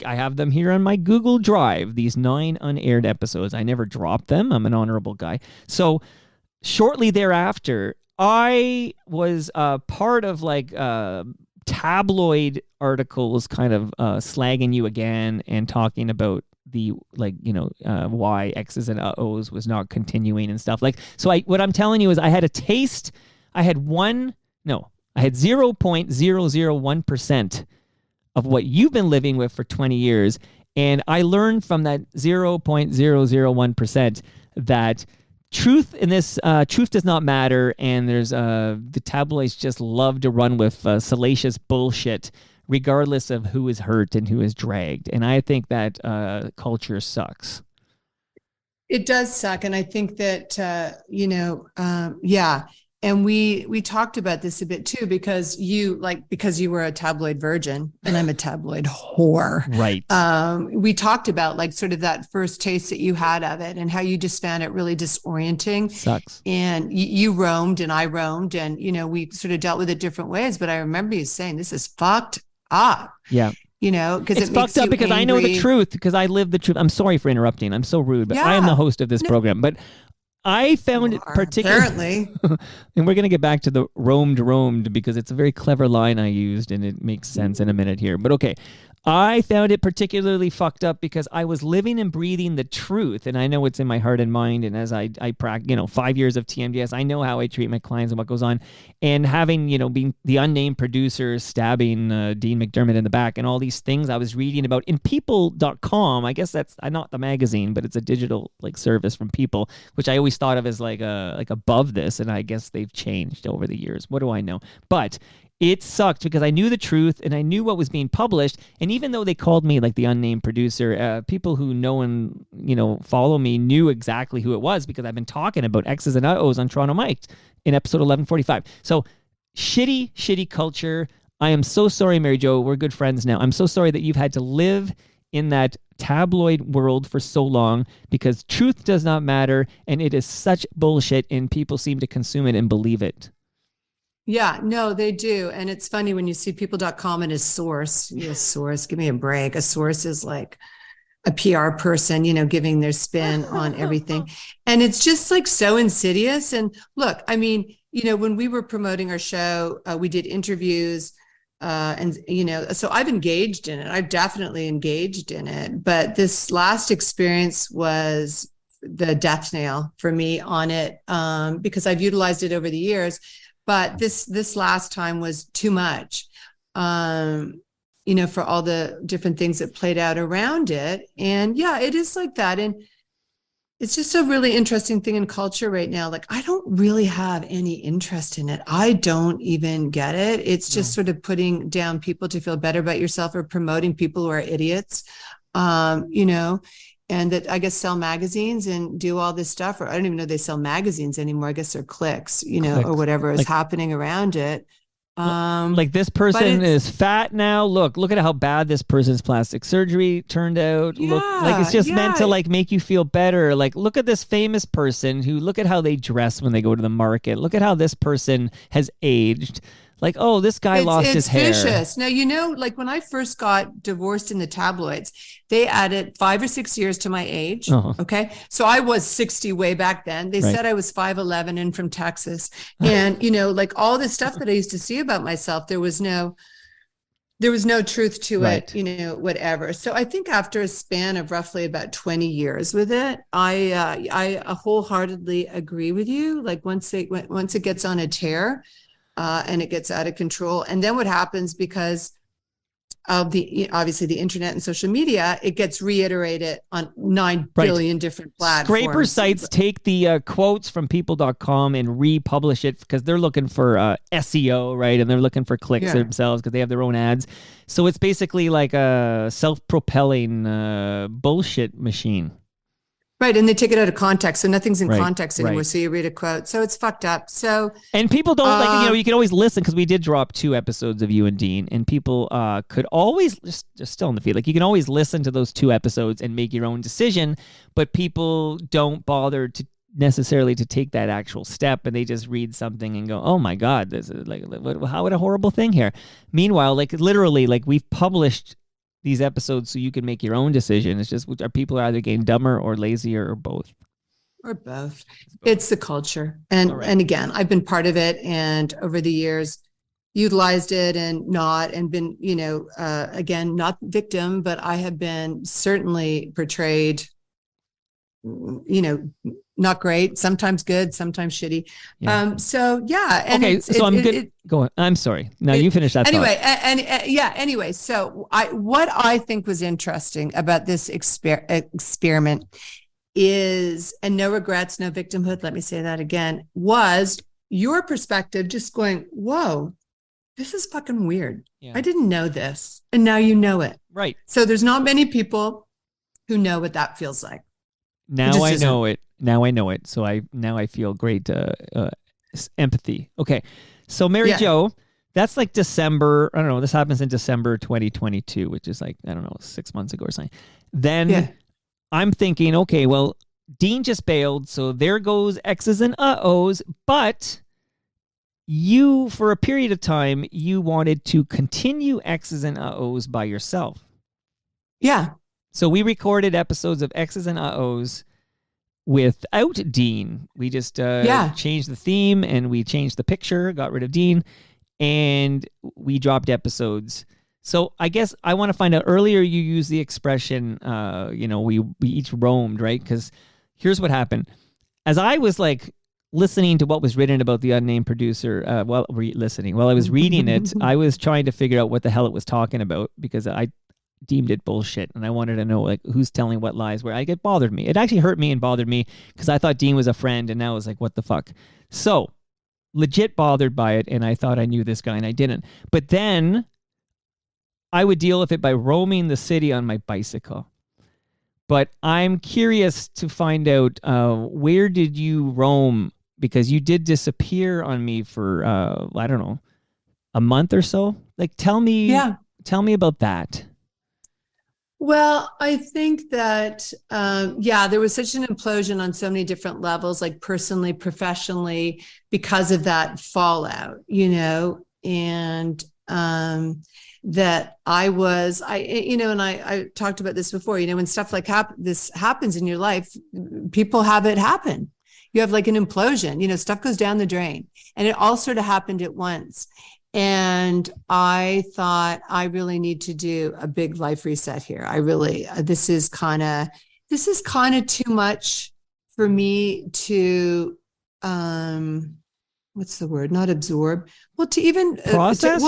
Speaker 2: have them here on my Google Drive, these 9 unaired episodes. I never dropped them. I'm an honorable guy. So shortly thereafter, I was part of tabloid articles kind of slagging you again and talking about the why X's and O's was not continuing and stuff. So what I'm telling you is I had a taste. I had 0.001% of what you've been living with for 20 years. And I learned from that 0.001% that truth in this truth does not matter, and there's the tabloids just love to run with salacious bullshit regardless of who is hurt and who is dragged. And I think that culture sucks.
Speaker 3: It does suck. And I think that, yeah. And we talked about this a bit too, because you were a tabloid virgin and I'm a tabloid whore.
Speaker 2: Right.
Speaker 3: We talked about like sort of that first taste that you had of it and how you just found it really disorienting.
Speaker 2: Sucks.
Speaker 3: And you roamed and I roamed and, we sort of dealt with it different ways. But I remember you saying, this is fucked up.
Speaker 2: Yeah.
Speaker 3: Because
Speaker 2: it's fucked up because angry. I know the truth, because I live the truth. I'm sorry for interrupting. I'm so rude, but I am the host of this program. But I found it particularly, and we're going to get back to the roamed because it's a very clever line I used and it makes sense in a minute here. But okay, I found it particularly fucked up because I was living and breathing the truth, and I know it's in my heart and mind. And as I practice, 5 years of TMDS, I know how I treat my clients and what goes on. And having, being the unnamed producer stabbing Dean McDermott in the back and all these things I was reading about in people.com. I guess that's not the magazine, but it's a digital service from People, which I always thought of as like above this. And I guess they've changed over the years. What do I know? But it sucked because I knew the truth and I knew what was being published. And even though they called me like the unnamed producer, people who know and, follow me knew exactly who it was because I've been talking about X's and O's on Toronto Mic'd in episode 1145. So shitty culture. I am so sorry, Mary Jo. We're good friends now. I'm so sorry that you've had to live in that tabloid world for so long because truth does not matter. And it is such bullshit and people seem to consume it and believe it.
Speaker 3: Yeah, no, they do. And it's funny when you see people.com and a source, source, give me a break. A source is like a PR person, giving their spin on everything. And it's just like so insidious. And look, I mean, when we were promoting our show, we did interviews and, so I've engaged in it. I've definitely engaged in it. But this last experience was the death nail for me on it because I've utilized it over the years. But this last time was too much, for all the different things that played out around it. And yeah, it is like that. And it's just a really interesting thing in culture right now. Like, I don't really have any interest in it. I don't even get it. It's just sort of putting down people to feel better about yourself or promoting people who are idiots, and that I guess sell magazines and do all this stuff, or I don't even know they sell magazines anymore. I guess they're clicks, or whatever is happening around it.
Speaker 2: Like this person is fat now. Look at how bad this person's plastic surgery turned out.
Speaker 3: Yeah,
Speaker 2: look, like it's just meant to make you feel better. Like, look at this famous person look at how they dress when they go to the market. Look at how this person has aged. Like, oh, this guy lost his hair.
Speaker 3: It's vicious. Now, like when I first got divorced in the tabloids, they added 5 or 6 years to my age. Uh-huh. Okay. So I was 60 way back then. They said I was 5'11" and from Texas. And, like all this stuff that I used to see about myself, there was no truth to it, whatever. So I think after a span of roughly about 20 years with it, I wholeheartedly agree with you. Like once it gets on a tear, and it gets out of control. And then what happens because of obviously the internet and social media, it gets reiterated on 9 billion different platforms.
Speaker 2: Scraper sites take the quotes from people.com and republish it because they're looking for SEO, right? And they're looking for clicks themselves because they have their own ads. So it's basically like a self-propelling bullshit machine.
Speaker 3: Right. And they take it out of context. So nothing's in context anymore. Right. So you read a quote. So it's fucked up. So,
Speaker 2: and people don't you can always listen because we did drop 2 episodes of you and Dean, and people could always just still in the feed. Like you can always listen to those 2 episodes and make your own decision, but people don't bother to necessarily to take that actual step, and they just read something and go, oh my God, this is what a horrible thing here. Meanwhile, literally, we've published these episodes so you can make your own decision. It's just, are people either getting dumber or lazier or both?
Speaker 3: Or both. It's the culture. And again, I've been part of it and over the years utilized it and been, again, not victim, but I have been certainly portrayed, not great, sometimes good, sometimes shitty.
Speaker 2: Yeah.
Speaker 3: So yeah. And
Speaker 2: okay, so I'm good. Go on. I'm sorry. No, you finish that
Speaker 3: anyway.
Speaker 2: thought.
Speaker 3: Anyway, so what I think was interesting about this experiment is, and no regrets, no victimhood, let me say that again, was your perspective just going, whoa, this is fucking weird.
Speaker 2: Yeah.
Speaker 3: I didn't know this. And now you know it.
Speaker 2: Right.
Speaker 3: So there's not many people who know what that feels like.
Speaker 2: Now I know it. Now I know it. So I feel great empathy. Okay. So Mary Jo, that's like December. I don't know. This happens in December 2022, which is like, I don't know, 6 months ago or something. Then I'm thinking, okay, well, Dean just bailed. So there goes X's and uh-ohs. But you, for a period of time, you wanted to continue X's and uh-ohs by yourself.
Speaker 3: Yeah.
Speaker 2: So we recorded episodes of X's and uh-ohs without Dean. We just changed the theme and we changed the picture, got rid of Dean, and we dropped episodes. So I guess I want to find out, earlier you used the expression, we each roamed, right? Because here's what happened. As I was like listening to what was written about the unnamed producer, while I was reading it, I was trying to figure out what the hell it was talking about, because I deemed it bullshit, and I wanted to know like who's telling what lies where. It bothered me. It actually hurt me and bothered me, because I thought Dean was a friend, and now I was like, what the fuck? So legit bothered by it, and I thought I knew this guy and I didn't. But then I would deal with it by roaming the city on my bicycle. But I'm curious to find out, where did you roam? Because you did disappear on me for I don't know, a month or so. Like tell me about that.
Speaker 3: Well, I think that, there was such an implosion on so many different levels, like personally, professionally, because of that fallout, and that I talked about this before, when stuff like this happens in your life, people have it happen. You have like an implosion, stuff goes down the drain, and it all sort of happened at once. And I thought, I really need to do a big life reset here. This is kind of too much for me to, what's the word? Not absorb. Well, to even
Speaker 2: process.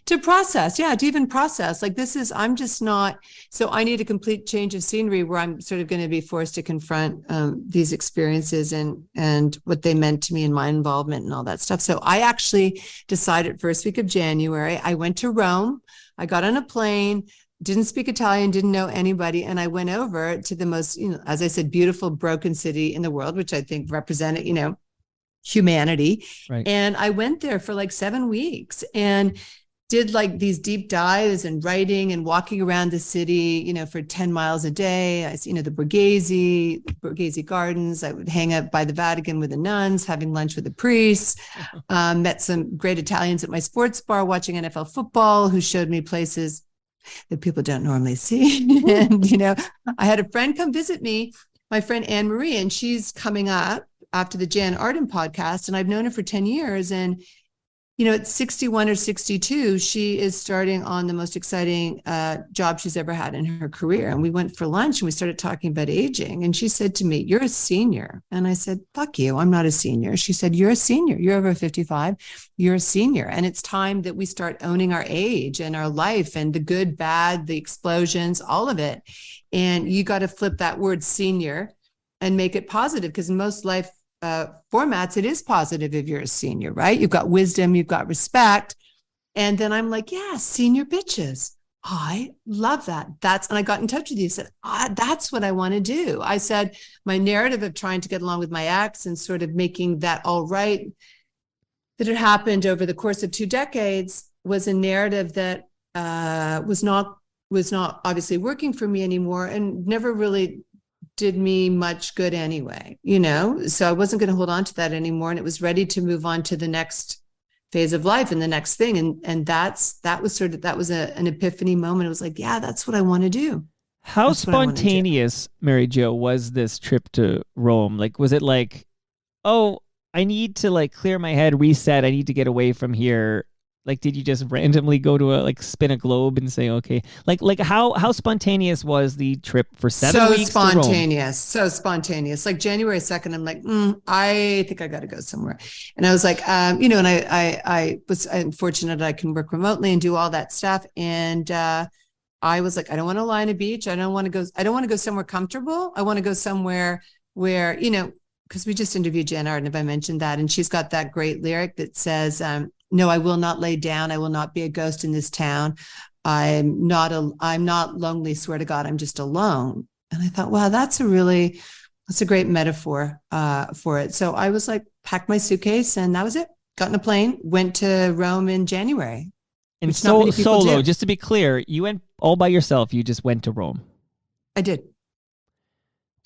Speaker 3: To process. Yeah. To even process. Like I'm just not. So I need a complete change of scenery, where I'm sort of going to be forced to confront these experiences and what they meant to me and my involvement and all that stuff. So I actually decided first week of January, I went to Rome. I got on a plane, didn't speak Italian, didn't know anybody. And I went over to the most, as I said, beautiful, broken city in the world, which I think represented, humanity.
Speaker 2: Right.
Speaker 3: And I went there for like 7 weeks and did like these deep dives and writing and walking around the city, for 10 miles a day. The Borghese Gardens. I would hang out by the Vatican with the nuns, having lunch with the priests, met some great Italians at my sports bar, watching NFL football, who showed me places that people don't normally see. And, I had a friend come visit me, my friend Anne Marie, and she's coming up after the Jan Arden podcast, and I've known her for 10 years. And, at 61 or 62, she is starting on the most exciting job she's ever had in her career. And we went for lunch and we started talking about aging. And she said to me, "You're a senior." And I said, "Fuck you, I'm not a senior." She said, "You're a senior. You're over 55. You're a senior. And it's time that we start owning our age and our life and the good, bad, the explosions, all of it. And you got to flip that word senior and make it positive, because in most life formats, it is positive if you're a senior, right? You've got wisdom, you've got respect. And then I'm like, yeah, senior bitches. I love that. And I got in touch with you, said, that's what I want to do. I said, my narrative of trying to get along with my ex and sort of making that all right, that had happened over the course of 2 decades, was a narrative that was not obviously working for me anymore, and never really did me much good anyway, so I wasn't going to hold on to that anymore. And it was ready to move on to the next phase of life and the next thing. And that was an epiphany moment. It was like, yeah, that's what I want to do.
Speaker 2: How spontaneous, Mary Jo, was this trip to Rome? Like, was it like, oh, I need to like clear my head, reset, I need to get away from here? Like, did you just randomly go to spin a globe and say, okay, like how spontaneous was the trip for 7 weeks to Rome?
Speaker 3: So spontaneous. Like January 2nd, I'm like, I think I got to go somewhere. And I was like, and I'm fortunate I can work remotely and do all that stuff. And I was like, I don't want to lie on a beach. I don't want to go somewhere comfortable. I want to go somewhere where, because we just interviewed Jan Arden, if I mentioned that, and she's got that great lyric that says, no, I will not lay down. I will not be a ghost in this town. I'm not lonely. Swear to God, I'm just alone. And I thought, wow, that's a great metaphor for it. So I was like, packed my suitcase and that was it. Got in a plane, went to Rome in January.
Speaker 2: And solo, just to be clear, you went all by yourself. You just went to Rome.
Speaker 3: I did.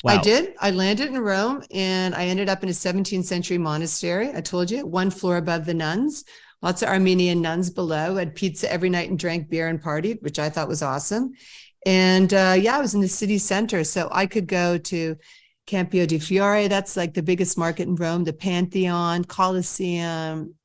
Speaker 2: Wow.
Speaker 3: I did. I landed in Rome and I ended up in a 17th century monastery. I told you, 1 floor above the nuns, lots of Armenian nuns below, had pizza every night and drank beer and partied, which I thought was awesome. And I was in the city center. So I could go to Campio di Fiore. That's like the biggest market in Rome, the Pantheon, Colosseum.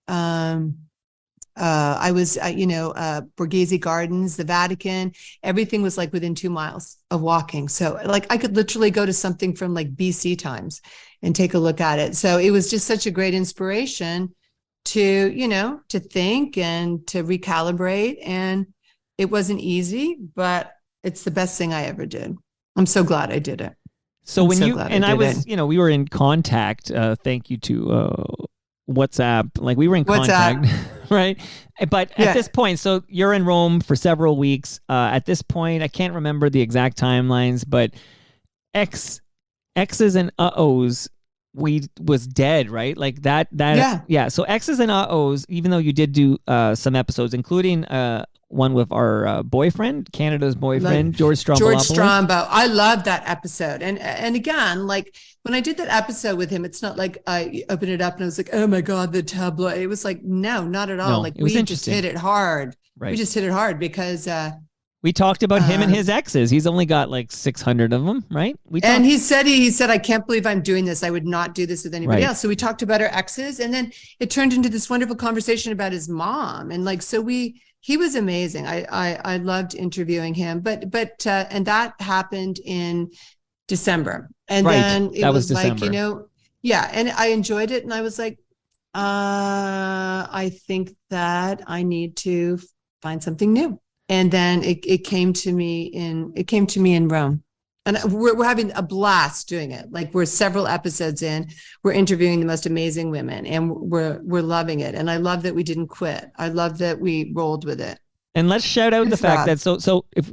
Speaker 3: I was, Borghese Gardens, the Vatican, everything was like within 2 miles of walking. So like I could literally go to something from like BC times and take a look at it. So it was just such a great inspiration to think and to recalibrate. And it wasn't easy, but it's the best thing I ever did. I'm so glad I did it.
Speaker 2: So when you, and I was, we were in contact, thank you to WhatsApp, like we were in contact, right? But at this point, so you're in Rome for several weeks. At this point, I can't remember the exact timelines, but X's and uh-ohs was dead, right? Like that. Yeah. So X's and uh-ohs, even though you did do some episodes, including one with our boyfriend, Canada's boyfriend, George Stromboli.
Speaker 3: I love that episode. And again, like when I did that episode with him, it's not like I opened it up and I was like, oh my God, the tabloid. It was like, no, not at all.
Speaker 2: No,
Speaker 3: like we just hit it hard. Right. We just hit it hard because
Speaker 2: we talked about him and his exes. He's only got like 600 of them, right?
Speaker 3: And he said, I can't believe I'm doing this. I would not do this with anybody else. So we talked about our exes, and then it turned into this wonderful conversation about his mom. And like, so he was amazing. I loved interviewing him, but and that happened in December. And then it was like, and I enjoyed it. And I was like, I think that I need to find something new. And then it came to me in Rome, and we're having a blast doing it. Like we're several episodes in, we're interviewing the most amazing women, and we're loving it. And I love that we didn't quit. I love that we rolled with it. And
Speaker 2: let's shout out the fact that so if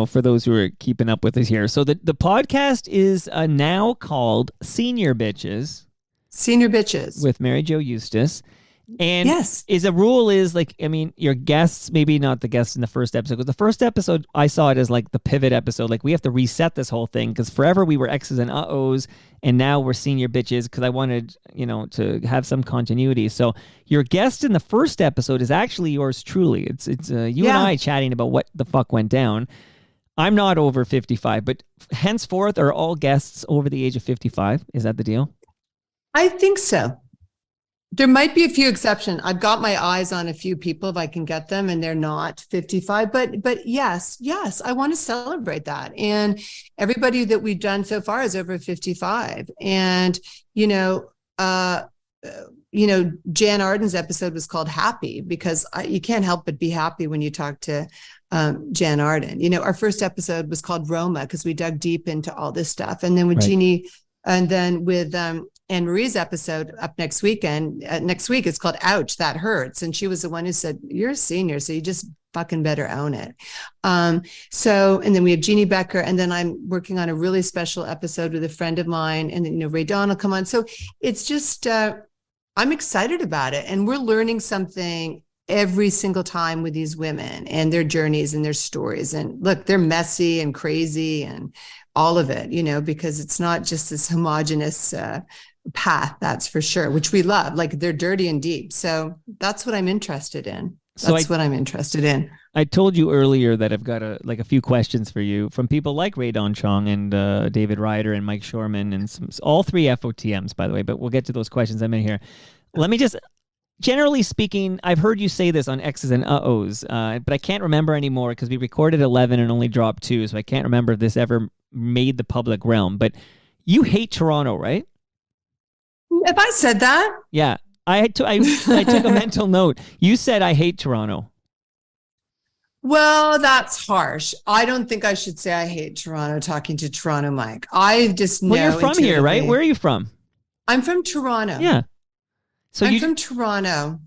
Speaker 2: for those who are keeping up with us here, so the podcast is now called Senior Bitches
Speaker 3: with
Speaker 2: Mary Jo Eustace. And your guests, maybe not the guests in the first episode, because the first episode, I saw it as like the pivot episode. Like we have to reset this whole thing because forever we were X's and uh-ohs, and now we're senior bitches because I wanted, to have some continuity. So your guest in the first episode is actually yours truly. It's you and I chatting about what the fuck went down. I'm not over 55, but henceforth are all guests over the age of 55. Is that the deal?
Speaker 3: I think so. There might be a few exceptions. I've got my eyes on a few people if I can get them, and they're not 55. But yes, I want to celebrate that. And everybody that we've done so far is over 55. And Jan Arden's episode was called Happy because you can't help but be happy when you talk to Jan Arden. Our first episode was called Roma because we dug deep into all this stuff. And then with Jeannie, and then with Anne Marie's episode up next week, it's called Ouch, That Hurts. And she was the one who said, you're a senior, so you just fucking better own it. And then we have Jeannie Becker, and then I'm working on a really special episode with a friend of mine, and then, Ray Dawn will come on. So it's just, I'm excited about it. And we're learning something every single time with these women and their journeys and their stories. And look, they're messy and crazy and all of it, because it's not just this homogenous path, that's for sure, which we love. Like they're dirty and deep. So that's what I'm interested in. I told you earlier that I've got a few questions for you from people like Ray Don Chong and David Ryder and Mike Shorman and all three FOTMs, by the way, but we'll get to those questions in a minute here. Let me just
Speaker 2: generally speaking, I've heard you say this on X's and Uh-Ohs, but I can't remember anymore because we recorded 11 and only dropped 2, so I can't remember if this ever made the public realm. But you hate Toronto, right?
Speaker 3: If I said that?
Speaker 2: Yeah. I took a mental note. You said I hate Toronto.
Speaker 3: Well, that's harsh. I don't think I should say I hate Toronto talking to Toronto Mike. I just know.
Speaker 2: Well, you're from here, right? Where are you from?
Speaker 3: I'm from Toronto.
Speaker 2: Yeah. So
Speaker 3: I'm from Toronto.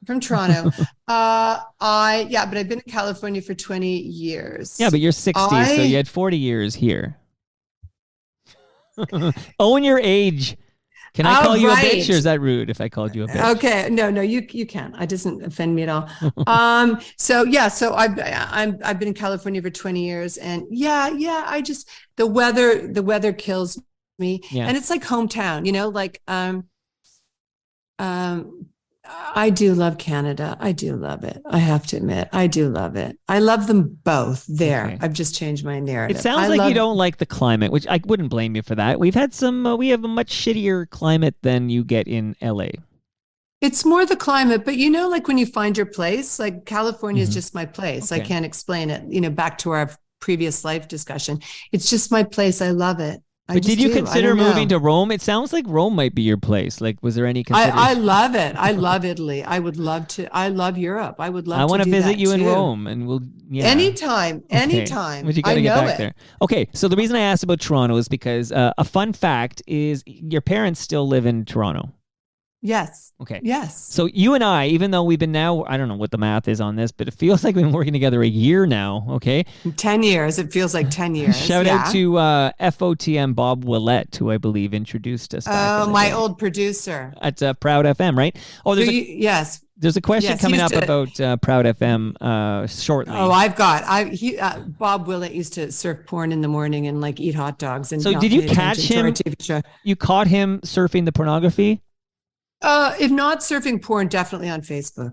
Speaker 3: From Toronto. But I've been in California for 20 years.
Speaker 2: Yeah, but you're 60, so you had 40 years here. Own your age. Can I call you a bitch, or is that rude if I called you a bitch?
Speaker 3: Okay, no, you can. It doesn't offend me at all. So I've been in California for 20 years, and I just the weather kills me, and it's like hometown, I do love Canada. I do love it. I have to admit, I do love it. I love them both there. Okay. I've just changed my narrative.
Speaker 2: It sounds like you don't like the climate, which I wouldn't blame you for that. We have a much shittier climate than you get in LA.
Speaker 3: It's more the climate, but like when you find your place, like California is just my place. Okay. I can't explain it. Back to our previous life discussion. It's just my place. I love it.
Speaker 2: But did you consider moving to Rome? It sounds like Rome might be your place. Like, was there any consideration?
Speaker 3: I love it. I love Italy. I would love to. I love Europe. I would love to. I want to
Speaker 2: visit you
Speaker 3: too.
Speaker 2: in Rome, and we'll
Speaker 3: anytime.
Speaker 2: But you got to get back there. Okay, so the reason I asked about Toronto is because a fun fact is your parents still live in Toronto.
Speaker 3: Yes.
Speaker 2: Okay.
Speaker 3: Yes.
Speaker 2: So you and I, even though we've been now, I don't know what the math is on this, but it feels like we've been working together a year now. Okay.
Speaker 3: 10 years. It feels like 10 years.
Speaker 2: Shout out to FOTM Bob Willett, who I believe introduced us.
Speaker 3: Oh, my old producer
Speaker 2: at Proud FM, right? Oh,
Speaker 3: yes.
Speaker 2: There's a question coming up about Proud FM shortly.
Speaker 3: Oh, Bob Willett used to surf porn in the morning and like eat hot dogs. And
Speaker 2: so did you catch him? You caught him surfing the pornography?
Speaker 3: If not surfing porn, definitely on Facebook.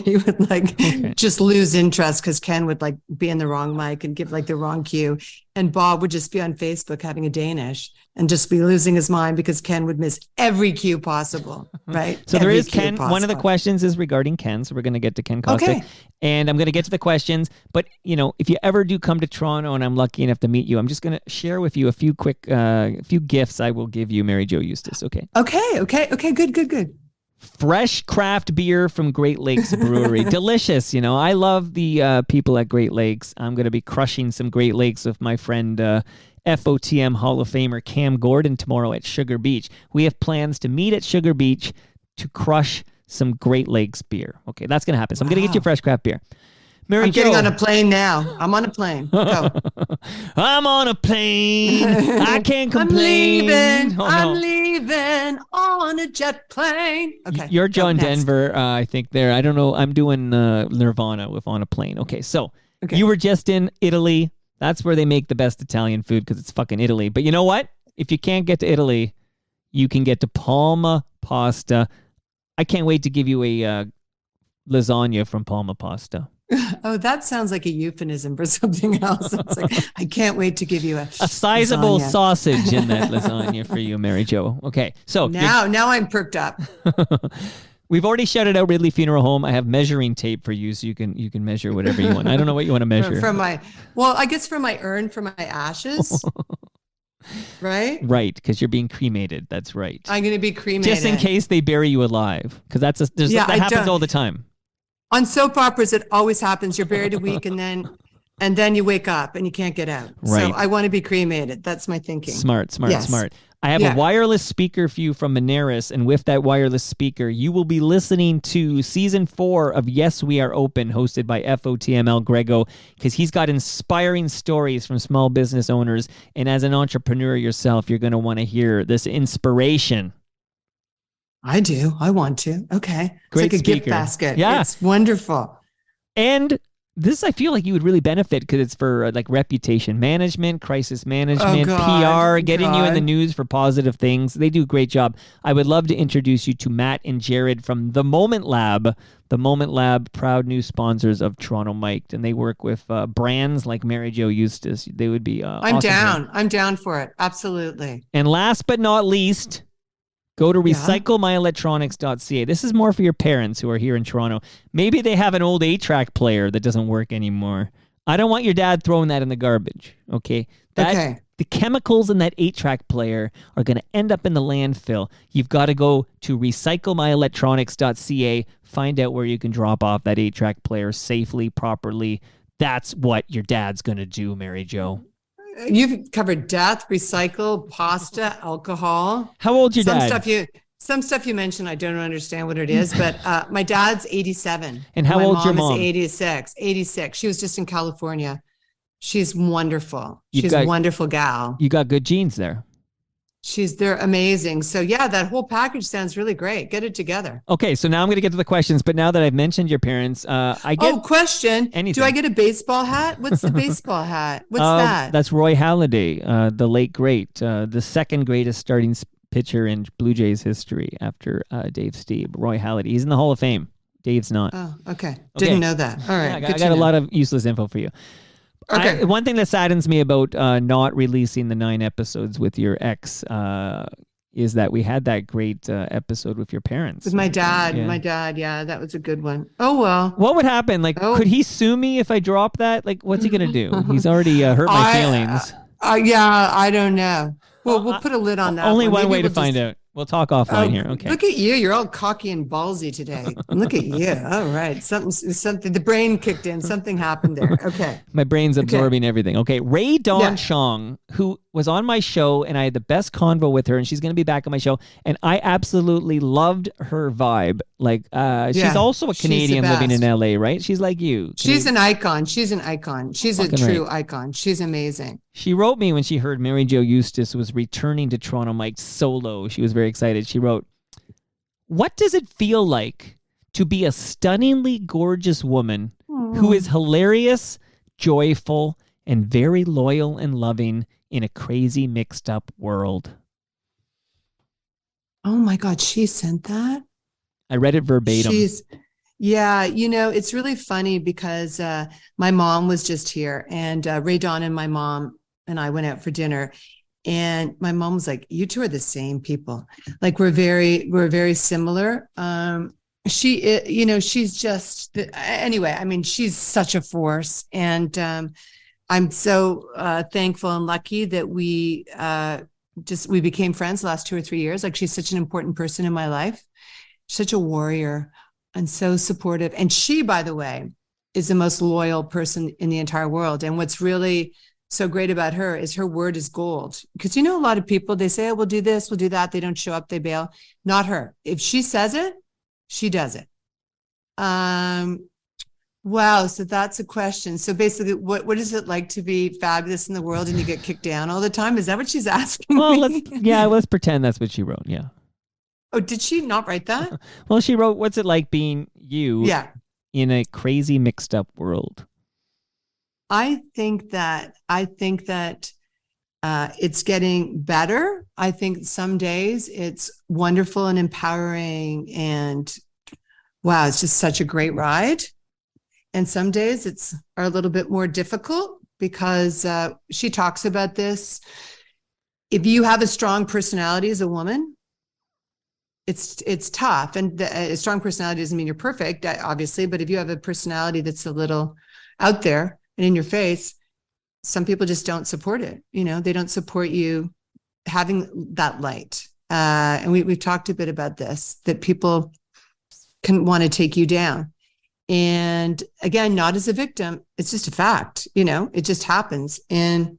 Speaker 3: He would just lose interest because Ken would be in the wrong mic and give the wrong cue. And Bob would just be on Facebook having a Danish and just be losing his mind because Ken would miss every cue possible, right?
Speaker 2: So there is Ken. One of the questions is regarding Ken. So we're going to get to Ken Kostick. Okay. And I'm going to get to the questions. But, if you ever do come to Toronto and I'm lucky enough to meet you, I'm just going to share with you a few quick, few gifts I will give you, Mary Jo Eustace. Okay.
Speaker 3: Okay. Good.
Speaker 2: Fresh craft beer from Great Lakes Brewery. Delicious. I love the people at Great Lakes. I'm going to be crushing some Great Lakes with my friend FOTM Hall of Famer Cam Gordon tomorrow at Sugar Beach. We have plans to meet at Sugar Beach to crush some Great Lakes beer. Okay, that's going to happen. So I'm going to get you fresh craft beer. Mary
Speaker 3: I'm
Speaker 2: Jo.
Speaker 3: getting on a plane now. I'm on a plane. Go.
Speaker 2: I'm on a plane. I can't complain.
Speaker 3: I'm leaving on a jet plane. Okay.
Speaker 2: You're John Denver, I think there. I don't know. I'm doing Nirvana with On a Plane. Okay, so you were just in Italy. That's where they make the best Italian food because it's fucking Italy. But you know what? If you can't get to Italy, you can get to Palma Pasta. I can't wait to give you a lasagna from Palma Pasta.
Speaker 3: Oh, that sounds like a euphemism for something else. It's like, I can't wait to give you a
Speaker 2: sizable
Speaker 3: lasagna.
Speaker 2: Sausage in that lasagna for you, Mary Jo. Okay, so
Speaker 3: now I'm perked up.
Speaker 2: We've already shouted out Ridley Funeral Home. I have measuring tape for you, so you can measure whatever you want. I don't know what you want to measure.
Speaker 3: I guess for my urn, for my ashes.
Speaker 2: Right, because you're being cremated. That's right.
Speaker 3: I'm going to be cremated.
Speaker 2: Just in case they bury you alive, because that happens all the time.
Speaker 3: On soap operas, it always happens. You're buried a week and then you wake up and you can't get out. Right. So I want to be cremated. That's my thinking.
Speaker 2: Smart. I have a wireless speaker for you from Moneris, and with that wireless speaker, you will be listening to Season 4 of Yes, We Are Open, hosted by FOTML Grego, because he's got inspiring stories from small business owners, and as an entrepreneur yourself, you're going to want to hear this inspiration.
Speaker 3: I do. I want to. Okay.
Speaker 2: Great
Speaker 3: it's like a
Speaker 2: speaker.
Speaker 3: Gift basket.
Speaker 2: Yeah.
Speaker 3: It's wonderful.
Speaker 2: And this, I feel like you would really benefit because it's for reputation management, crisis management, PR, getting you in the news for positive things. They do a great job. I would love to introduce you to Matt and Jared from The Moment Lab. The Moment Lab, proud new sponsors of Toronto Mic'd, and they work with brands like Mary Jo Eustace. They would be
Speaker 3: I'm
Speaker 2: awesome.
Speaker 3: down. I'm down for it. Absolutely.
Speaker 2: And last but not least, Go to
Speaker 3: Yeah.
Speaker 2: recyclemyelectronics.ca. This is more for your parents who are here in Toronto. Maybe they have an old 8-track player that doesn't work anymore. I don't want your dad throwing that in the garbage, okay?
Speaker 3: Okay.
Speaker 2: The chemicals in that 8-track player are going to end up in the landfill. You've got to go to recyclemyelectronics.ca, find out where you can drop off that 8-track player safely, properly. That's what your dad's going to do, Mary Jo.
Speaker 3: You've covered death, recycle, pasta, alcohol.
Speaker 2: How old's your dad?
Speaker 3: Some stuff you mentioned, I don't understand what it is, but my dad's 87.
Speaker 2: And how old's your mom?
Speaker 3: Is 86. 86. She was just in California. She's wonderful.
Speaker 2: She's
Speaker 3: a wonderful gal.
Speaker 2: You got good genes there.
Speaker 3: They're amazing. So yeah, that whole package sounds really great. Get it together.
Speaker 2: Okay, so now I'm going to get to the questions. But now that I've mentioned your parents,
Speaker 3: question.
Speaker 2: Anything.
Speaker 3: Do I get a baseball hat? What's the baseball hat? What's that?
Speaker 2: That's Roy Halladay, the late great, the second greatest starting pitcher in Blue Jays history after Dave Stieb. Roy Halladay. He's in the Hall of Fame. Dave's not.
Speaker 3: Oh, okay. Didn't know that. All right.
Speaker 2: Yeah, I got a lot of useless info for you.
Speaker 3: Okay.
Speaker 2: One thing that saddens me about not releasing the 9 episodes with your ex is that we had that great episode with your parents.
Speaker 3: With my dad. Yeah. My dad. Yeah, that was a good one. Oh, well.
Speaker 2: What would happen? Like, could he sue me if I drop that? Like, what's he going to do? He's already hurt my feelings.
Speaker 3: Yeah, I don't know. Well, we'll put a lid on that.
Speaker 2: Only one way to find out. We'll talk offline here. Okay.
Speaker 3: Look at you. You're all cocky and ballsy today. Look at you. All right. Something. The brain kicked in. Something happened there. Okay.
Speaker 2: My brain's absorbing everything. Okay. Ray Dawn Chong, who was on my show, and I had the best convo with her, and she's going to be back on my show, and I absolutely loved her vibe. Like, she's also a Canadian living in LA, right? She's like you.
Speaker 3: She's an icon. She's a true icon. She's amazing.
Speaker 2: She wrote me when she heard Mary Jo Eustace was returning to Toronto Mike solo. She was very excited. She wrote, "What does it feel like to be a stunningly gorgeous woman who is hilarious, joyful, and very loyal and loving in a crazy mixed up world?"
Speaker 3: Oh my God, she sent that?
Speaker 2: I read it verbatim.
Speaker 3: Yeah, it's really funny because my mom was just here, and Ray Dawn and my mom and I went out for dinner, and my mom was like, "You two are the same people. Like we're very similar." She's just anyway. I mean, she's such a force, and I'm so thankful and lucky that we became friends the last 2 or 3 years. Like she's such an important person in my life, such a warrior, and so supportive. And she, by the way, is the most loyal person in the entire world. And what's really so great about her is her word is gold. Because a lot of people, they say, "Oh, we'll do this, we'll do that." They don't show up, they bail. Not her. If she says it, she does it. Wow. So that's a question. So basically, what is it like to be fabulous in the world and you get kicked down all the time? Is that what she's asking?
Speaker 2: Well,
Speaker 3: me?
Speaker 2: let's pretend that's what she wrote. Yeah.
Speaker 3: Oh, did she not write that?
Speaker 2: Well, she wrote, "What's it like being you in a crazy mixed up world?"
Speaker 3: I think that it's getting better. I think some days it's wonderful and empowering, and wow, it's just such a great ride. And some days it's a little bit more difficult because she talks about this. If you have a strong personality as a woman, it's tough. And a strong personality doesn't mean you're perfect, obviously, but if you have a personality that's a little out there and in your face, some people just don't support it. They don't support you having that light. And we've talked a bit about this, that people can want to take you down. And again, not as a victim, it's just a fact, it just happens. And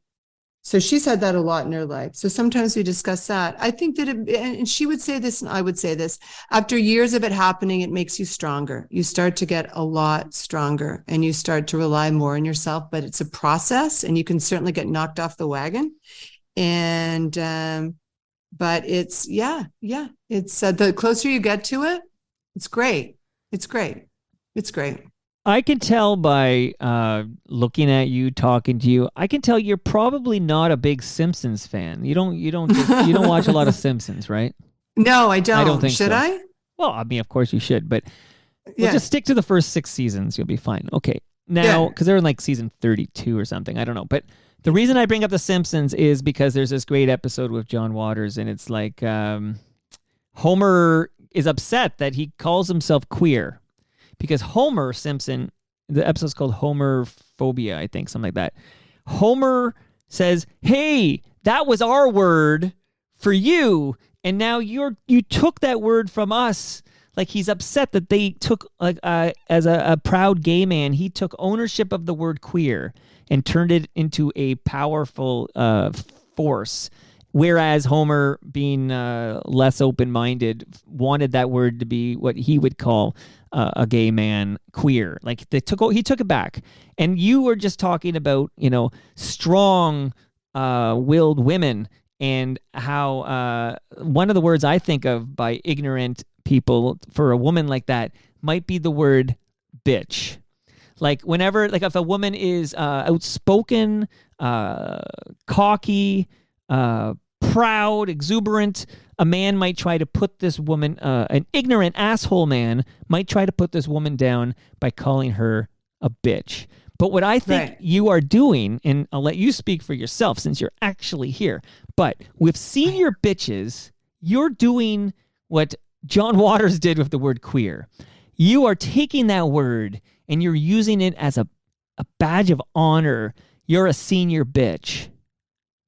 Speaker 3: so she's had that a lot in her life. So sometimes we discuss that. I think that, and she would say this, and I would say this, after years of it happening, it makes you stronger. You start to get a lot stronger and you start to rely more on yourself, but it's a process and you can certainly get knocked off the wagon. And, but it's, it's the closer you get to it, it's great. It's great. It's great.
Speaker 2: I can tell by looking at you, talking to you. I can tell you're probably not a big Simpsons fan. You don't watch a lot of Simpsons, right?
Speaker 3: No, I don't.
Speaker 2: I don't think
Speaker 3: Should
Speaker 2: so.
Speaker 3: I?
Speaker 2: Well, I mean, of course you should, but we'll just stick to the first 6 seasons. You'll be fine. Okay. Now, because they're in like season 32 or something. I don't know. But the reason I bring up the Simpsons is because there's this great episode with John Waters, and it's like Homer is upset that he calls himself queer because Homer Simpson, the episode's called Homer Phobia, I think, something like that. Homer says, "Hey, that was our word for you, and now you took that word from us." Like, he's upset that they took, like, as a proud gay man, he took ownership of the word queer and turned it into a powerful force. Whereas Homer, being less open-minded, wanted that word to be what he would call a gay man, queer. Like, he took it back. And you were just talking about, strong-willed women, and how one of the words I think of by ignorant people for a woman like that might be the word bitch. Like, whenever, like, if a woman is outspoken, cocky, proud, exuberant, a man might try to put this woman, an ignorant asshole man might try to put this woman down by calling her a bitch. But what I think you are doing, and I'll let you speak for yourself since you're actually here, but with senior bitches, you're doing what John Waters did with the word queer. You are taking that word and you're using it as a badge of honor. You're a senior bitch.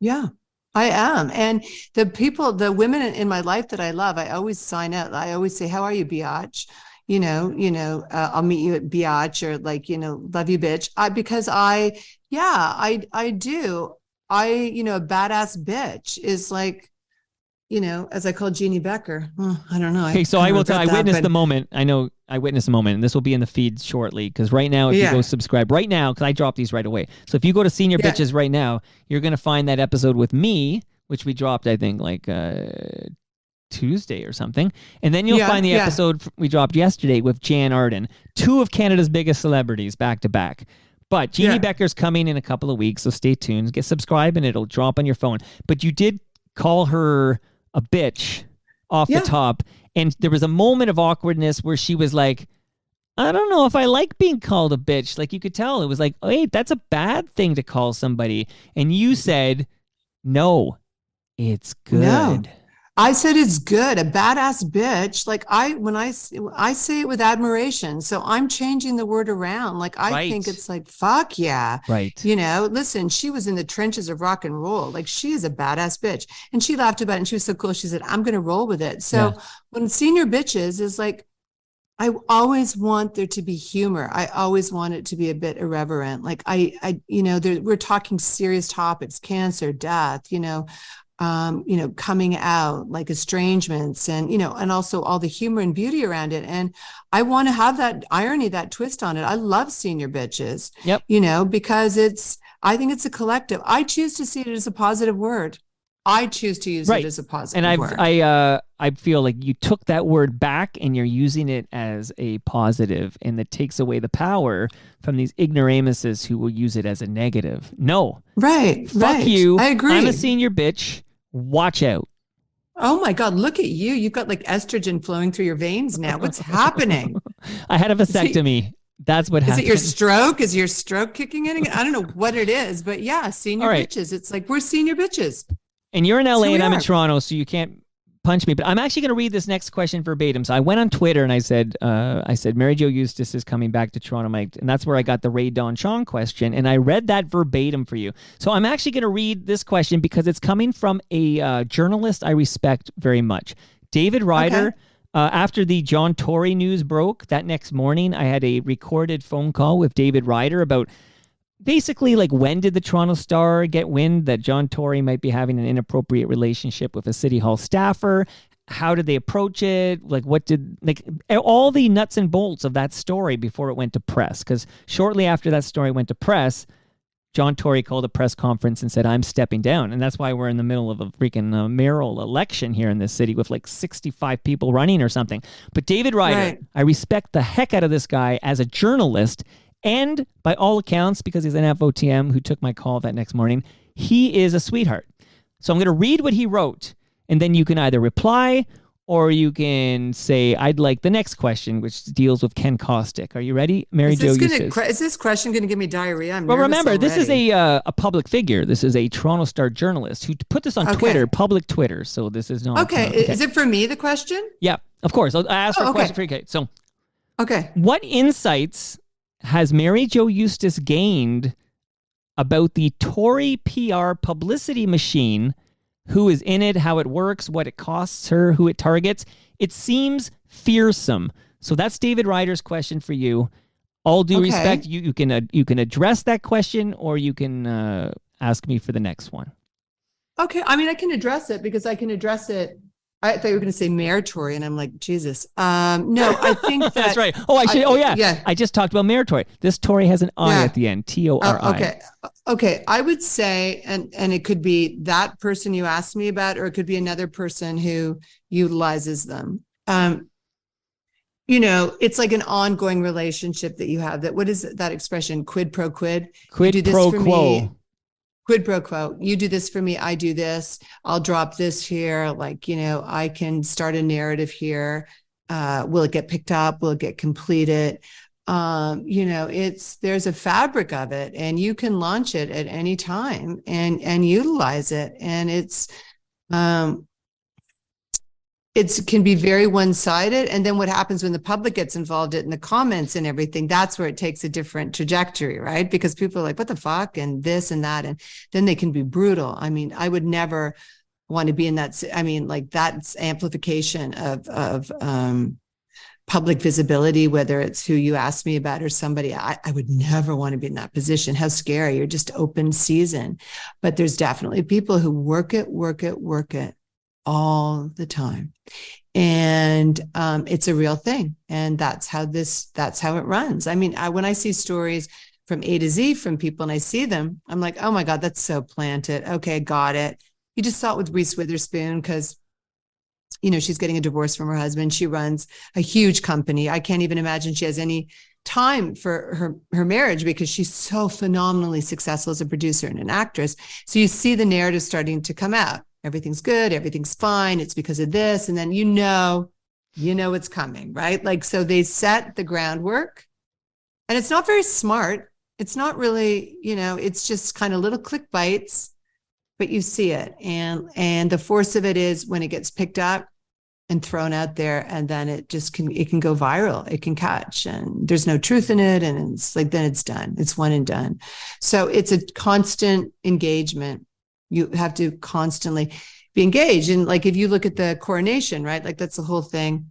Speaker 3: Yeah, I am. And the women in my life that I love, I always sign out. I always say, "How are you, biatch?" I'll meet you at biatch, or like, love you, bitch. Because I do. A badass bitch is like, as I call Jeannie Becker. I don't know.
Speaker 2: Okay, so I will tell. I witnessed the moment. I know I witnessed the moment, and this will be in the feeds shortly. Because right now, if you go subscribe right now, because I drop these right away. So if you go to Senior Bitches right now, you're gonna find that episode with me, which we dropped, I think, like Tuesday or something, and then you'll find the episode we dropped yesterday with Jan Arden, two of Canada's biggest celebrities back to back. But Jeannie Becker's coming in a couple of weeks, so stay tuned. Get subscribed, and it'll drop on your phone. But you did call her a bitch off the top, and there was a moment of awkwardness where she was like, "I don't know if I like being called a bitch." Like, you could tell it was like, "Oh, hey, that's a bad thing to call somebody," and you said, "No, it's good."
Speaker 3: No. I said it's good, a badass bitch. Like, when I say it with admiration, so I'm changing the word around. Like, I think it's like, fuck yeah.
Speaker 2: Right.
Speaker 3: Listen, she was in the trenches of rock and roll. Like, she is a badass bitch. And she laughed about it, and she was so cool. She said, "I'm going to roll with it." So when senior bitches is like, I always want there to be humor. I always want it to be a bit irreverent. Like, we're talking serious topics, cancer, death, coming out, like estrangements, and and also all the humor and beauty around it. And I want to have that irony, that twist on it. I love senior bitches.
Speaker 2: Yep.
Speaker 3: Because I think it's a collective. I choose to see it as a positive word. I choose to use it as a positive word.
Speaker 2: And I feel like you took that word back and you're using it as a positive, and that takes away the power from these ignoramuses who will use it as a negative. No.
Speaker 3: Right.
Speaker 2: Fuck you.
Speaker 3: I agree.
Speaker 2: I'm a senior bitch. Watch out.
Speaker 3: Oh my God, look at you. You've got like estrogen flowing through your veins now. What's happening?
Speaker 2: I had a vasectomy. That's what happened.
Speaker 3: Is it your stroke? Is your stroke kicking in again? I don't know what it is, but yeah, senior bitches. It's like, we're senior bitches.
Speaker 2: And you're in LA and I'm in Toronto, so you can't punch me. But I'm actually going to read this next question verbatim. So I went on Twitter and I said, Mary Jo Eustace is coming back to Toronto, Mike. And that's where I got the Ray Don Chong question. And I read that verbatim for you. So I'm actually going to read this question because it's coming from a journalist I respect very much. David Ryder. Okay. After the John Tory news broke, that next morning, I had a recorded phone call with David Ryder about basically, like, when did the Toronto Star get wind that John Tory might be having an inappropriate relationship with a City Hall staffer? How did they approach it? Like, all the nuts and bolts of that story before it went to press. Because shortly after that story went to press, John Tory called a press conference and said, "I'm stepping down." And that's why we're in the middle of a freaking mayoral election here in this city with like 65 people running or something. But David Ryder, I respect the heck out of this guy as a journalist. And by all accounts, because he's an FOTM who took my call that next morning, he is a sweetheart. So I'm going to read what he wrote, and then you can either reply or you can say, I'd like the next question, which deals with Ken Kostick. Are you ready? Mary Jo Eustace.
Speaker 3: Is this question going to give me diarrhea? I'm
Speaker 2: well,
Speaker 3: nervous
Speaker 2: remember,
Speaker 3: already.
Speaker 2: this is a public figure. This is a Toronto Star journalist who put this on Twitter, public Twitter. So this is not...
Speaker 3: Okay. Is it for me, the question?
Speaker 2: Yeah, of course. I'll ask for a question for you. Okay. So what insights has Mary Jo Eustace gained about the Tory PR publicity machine? Who is in it, how it works, what it costs her, who it targets? It seems fearsome. So that's David Ryder's question for you. All due respect, you can address that question, or you can ask me for the next one.
Speaker 3: Okay, I mean, I can address it because I can address it. I thought you were going to say Mayor Tory, and I'm like, Jesus. No, I think that...
Speaker 2: That's right. I just talked about Mayor Tory. This Tory has an I at the end, T-O-R-I.
Speaker 3: Okay, I would say, and it could be that person you asked me about, or it could be another person who utilizes them. It's like an ongoing relationship that you have. What is that expression? Quid pro quid.
Speaker 2: Quid pro quo.
Speaker 3: Quid pro quo. You do this for me, I do this. I'll drop this here. Like, I can start a narrative here. Will it get picked up? Will it get completed? There's a fabric of it, and you can launch it at any time and utilize it. And it can be very one-sided. And then what happens when the public gets involved in the comments and everything, that's where it takes a different trajectory, right? Because people are like, what the fuck? And this and that. And then they can be brutal. I mean, I would never want to be in that. I mean, like, that's amplification of public visibility, whether it's who you asked me about or somebody. I would never want to be in that position. How scary. You're just open season. But there's definitely people who work it all the time. And it's a real thing. And that's how it runs. I mean, when I see stories from A to Z from people and I see them, I'm like, oh my God, that's so planted. Okay, got it. You just saw it with Reese Witherspoon because, she's getting a divorce from her husband. She runs a huge company. I can't even imagine she has any time for her marriage because she's so phenomenally successful as a producer and an actress. So you see the narrative starting to come out. Everything's good. Everything's fine. It's because of this. And then you know it's coming, right? Like, so they set the groundwork, and it's not very smart. It's not really, it's just kind of little click bites, but you see it. And the force of it is when it gets picked up and thrown out there, and then it can go viral. It can catch, and there's no truth in it. And it's like, then it's done. It's one and done. So it's a constant engagement. You have to constantly be engaged. And like, if you look at the coronation, right? Like, that's the whole thing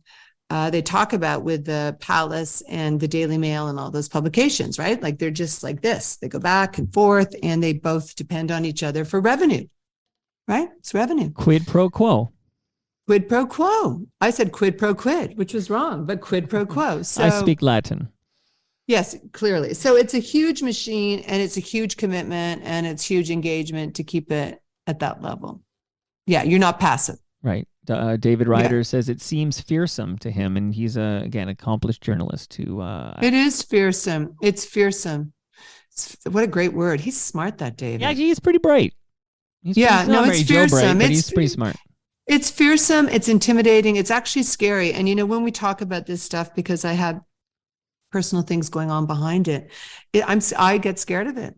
Speaker 3: they talk about with the Palace and the Daily Mail and all those publications, right? Like, they're just like this. They go back and forth, and they both depend on each other for revenue, right? It's revenue.
Speaker 2: Quid pro quo.
Speaker 3: Quid pro quo. I said quid pro quid, which was wrong, but quid pro quo. So
Speaker 2: I speak Latin.
Speaker 3: Yes, clearly. So it's a huge machine, and it's a huge commitment, and it's huge engagement to keep it at that level. Yeah, you're not passive.
Speaker 2: Right. David Ryder says it seems fearsome to him, and he's again, accomplished journalist who...
Speaker 3: It is fearsome. It's fearsome. What a great word. He's smart, that David.
Speaker 2: Yeah, he's pretty bright. He's
Speaker 3: it's fearsome.
Speaker 2: But he's pretty smart.
Speaker 3: It's fearsome. It's intimidating. It's actually scary. And, when we talk about this stuff, because I have personal things going on behind it, I get scared of it.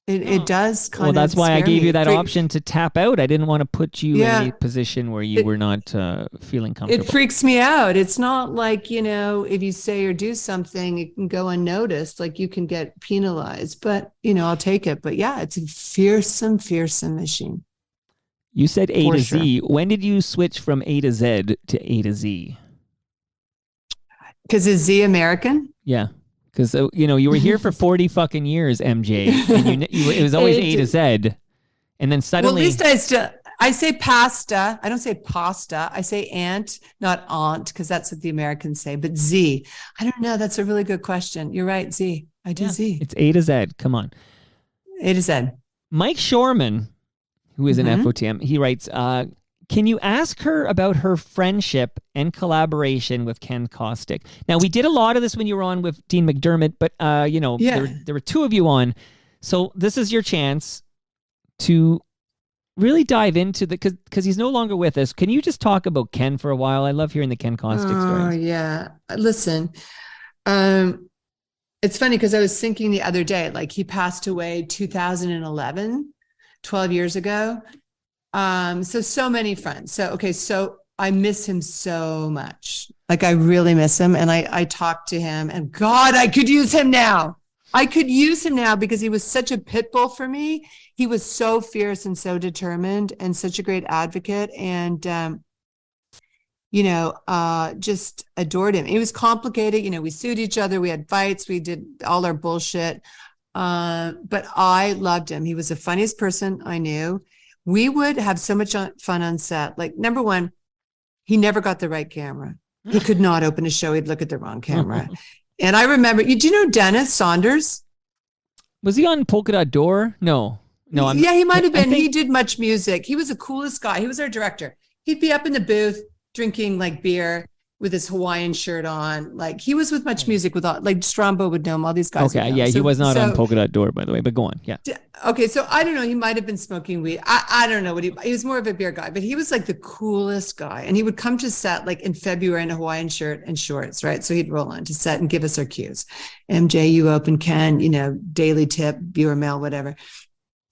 Speaker 3: It does kind of.
Speaker 2: Well, that's why I gave
Speaker 3: me.
Speaker 2: you that option to tap out. I didn't want to put you in a position where you were not feeling comfortable.
Speaker 3: It freaks me out. It's not like, if you say or do something, it can go unnoticed. Like, you can get penalized, but, I'll take it. But yeah, it's a fearsome, fearsome machine.
Speaker 2: You said A to Z. When did you switch from A to Z to A to Z?
Speaker 3: Because is Z American?
Speaker 2: Yeah. Because, you were here for 40 fucking years, MJ. And it was always A to Z. And then suddenly...
Speaker 3: Well, at least I say pasta. I don't say pasta. I say aunt, not aunt, because that's what the Americans say. But Z. I don't know. That's a really good question. You're right, Z. I do Z.
Speaker 2: It's A to Z. Come on.
Speaker 3: A to Z.
Speaker 2: Mike Shorman, who is an FOTM, he writes... can you ask her about her friendship and collaboration with Ken Kostick? Now, we did a lot of this when you were on with Dean McDermott, but, there were two of you on. So this is your chance to really dive into because he's no longer with us. Can you just talk about Ken for a while? I love hearing the Ken Caustic
Speaker 3: Oh,
Speaker 2: stories.
Speaker 3: yeah. Listen, it's funny because I was thinking the other day, like he passed away 2011, 12 years ago. So many friends. So I miss him so much. Like I really miss him. And I talked to him and God, I could use him now. I could use him now because he was such a pit bull for me. He was so fierce and so determined and such a great advocate. And, just adored him. It was complicated. We sued each other. We had fights. We did all our bullshit. But I loved him. He was the funniest person I knew. We would have so much fun on set. Like, number one, he never got the right camera. He could not open a show. He'd look at the wrong camera. And I remember, do you know Dennis Saunders?
Speaker 2: Was he on Polka Dot Door? No.
Speaker 3: Yeah, he might have been. He did much music. He was the coolest guy. He was our director. He'd be up in the booth drinking like beer with his Hawaiian shirt on. Like he was with much music with all, like Strombo would know him, all these guys.
Speaker 2: Okay, yeah, he was not on Polka Dot Door, by the way, but go on. Yeah.
Speaker 3: Okay, so I don't know. He might have been smoking weed. I don't know what he was more of a beer guy, but he was like the coolest guy. And he would come to set like in February in a Hawaiian shirt and shorts, right? So he'd roll on to set and give us our cues. MJ, you open, Ken, daily tip, viewer mail, whatever.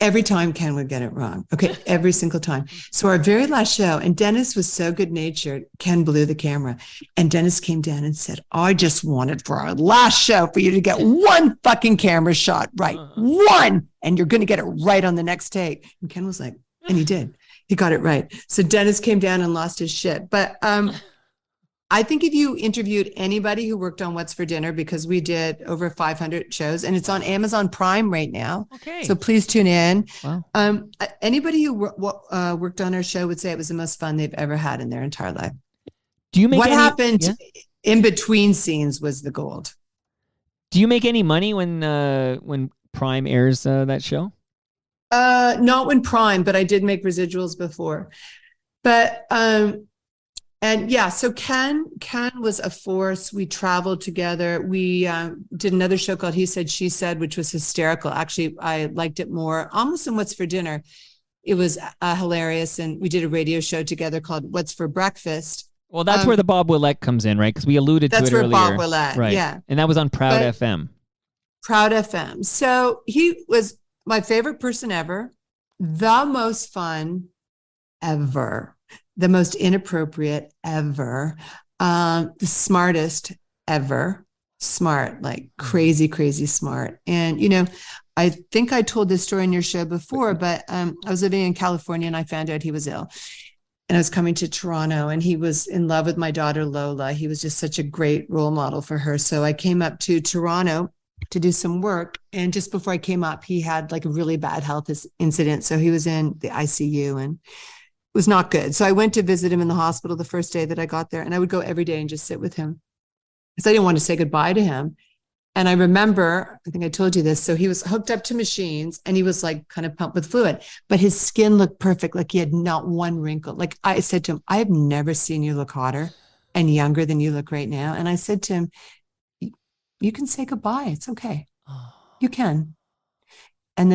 Speaker 3: Every time Ken would get it wrong. Okay, every single time. So our very last show, and Dennis was so good natured, Ken blew the camera. And Dennis came down and said, I just wanted for our last show for you to get one fucking camera shot right. One. And you're going to get it right on the next take. And Ken was like, and he did. He got it right. So Dennis came down and lost his shit. But I think if you interviewed anybody who worked on What's for Dinner, because we did over 500 shows and it's on Amazon Prime right now. Okay. So please tune in. Wow. Anybody who worked on our show would say it was the most fun they've ever had in their entire life.
Speaker 2: Do you make
Speaker 3: what happened in between scenes was the gold.
Speaker 2: Do you make any money when Prime airs that show?
Speaker 3: Not when Prime, but I did make residuals before. But and yeah, so Ken was a force. We traveled together. We did another show called He Said, She Said, which was hysterical. Actually, I liked it more almost than What's for Dinner. It was hilarious. And we did a radio show together called What's for Breakfast.
Speaker 2: Well, that's where the Bob Willett comes in, right? Because we alluded to it earlier.
Speaker 3: That's where Bob Willett,
Speaker 2: right.
Speaker 3: Yeah.
Speaker 2: And that was on Proud FM.
Speaker 3: Proud FM. So he was my favorite person ever, the most fun ever. The most inappropriate ever, the smartest ever, smart, like crazy, crazy smart. And, I think I told this story in your show before, but I was living in California and I found out he was ill. And I was coming to Toronto and he was in love with my daughter, Lola. He was just such a great role model for her. So I came up to Toronto to do some work. And just before I came up, he had like a really bad health incident. So he was in the ICU and was not good. So I went to visit him in the hospital the first day that I got there, and I would go every day and just sit with him because I didn't want to say goodbye to him. And I remember, I think I told you this. So he was hooked up to machines and he was like kind of pumped with fluid, but his skin looked perfect. Like he had not one wrinkle. Like I said to him, I have never seen you look hotter and younger than you look right now. And I said to him, you can say goodbye. It's okay. You can. And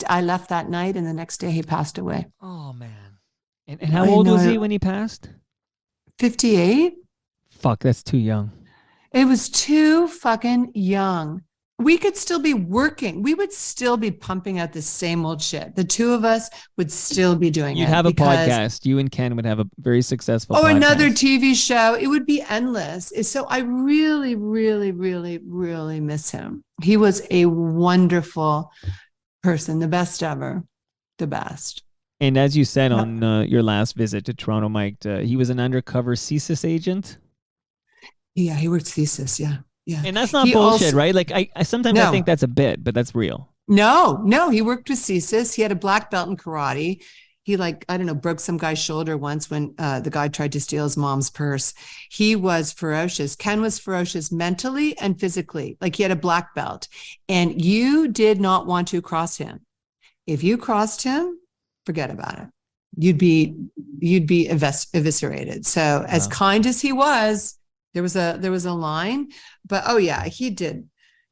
Speaker 3: I left that night and the next day he passed away.
Speaker 2: Oh man. And how old was he when he passed?
Speaker 3: 58.
Speaker 2: Fuck, that's too young.
Speaker 3: It was too fucking young. We could still be working. We would still be pumping out the same old shit. The two of us would still be doing it.
Speaker 2: You'd have a podcast. You and Ken would have a very successful podcast.
Speaker 3: Another TV show. It would be endless. So I really, really, really, really miss him. He was a wonderful person. The best ever. The best.
Speaker 2: And as you said on your last visit to Toronto, Mike, he was an undercover CSIS agent.
Speaker 3: Yeah, he worked CSIS. Yeah, yeah.
Speaker 2: And that's not bullshit, right? Like I sometimes I think that's a bit, but that's real.
Speaker 3: No, he worked with CSIS. He had a black belt in karate. He broke some guy's shoulder once when the guy tried to steal his mom's purse. He was ferocious. Ken was ferocious mentally and physically. Like he had a black belt, and you did not want to cross him. If you crossed him, forget about it. You'd be eviscerated. So as kind as he was, there was a line, but he did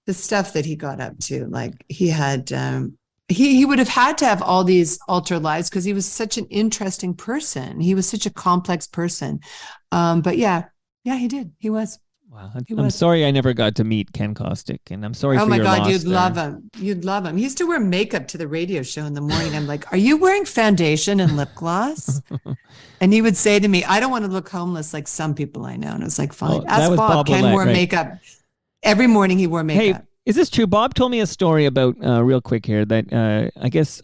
Speaker 3: the stuff that he got up to. Like he had he would have had to have all these altered lives because he was such an interesting person. He was such a complex person. But yeah, he did. He was.
Speaker 2: Wow.
Speaker 3: He
Speaker 2: I'm
Speaker 3: was.
Speaker 2: sorry I never got to meet Ken Kostick, and I'm sorry
Speaker 3: Oh
Speaker 2: for
Speaker 3: my
Speaker 2: your
Speaker 3: God,
Speaker 2: loss
Speaker 3: you'd
Speaker 2: there.
Speaker 3: love him. You'd love him. He used to wear makeup to the radio show in the morning. I'm like, are you wearing foundation and lip gloss? And he would say to me, I don't want to look homeless like some people I know. And I was like, fine.
Speaker 2: Oh, that
Speaker 3: Ask
Speaker 2: was
Speaker 3: Bob.
Speaker 2: Bob
Speaker 3: Ken
Speaker 2: Willett,
Speaker 3: wore
Speaker 2: right.
Speaker 3: makeup. Every morning he wore
Speaker 2: Hey,
Speaker 3: makeup.
Speaker 2: is this true? Bob told me a story about, real quick here, that I guess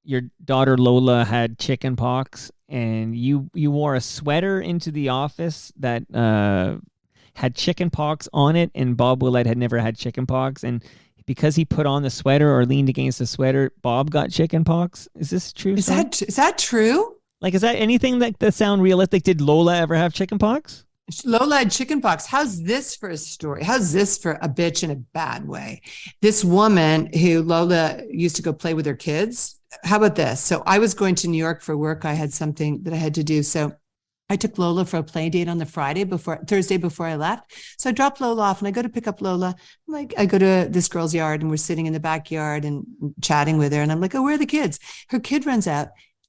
Speaker 2: your daughter Lola had chicken pox, and you wore a sweater into the office that had chicken pox on it, and Bob Willett had never had chicken pox, and because he put on the sweater or leaned against the sweater, Bob got chicken pox. Is this true?
Speaker 3: Is that true?
Speaker 2: Like, is that anything that sound realistic? Did Lola ever have chicken pox?
Speaker 3: Lola had chicken pox. How's this for a story? How's this for a bitch in a bad way? This woman who Lola used to go play with her kids. How about this? So I was going to New York for work. I had something that I had to do. So I took Lola for a play date on the Thursday before I left. So I dropped Lola off and I go to pick up Lola. I go to this girl's yard and we're sitting in the backyard and chatting with her. And I'm like, oh, where are the kids? Her kid runs out.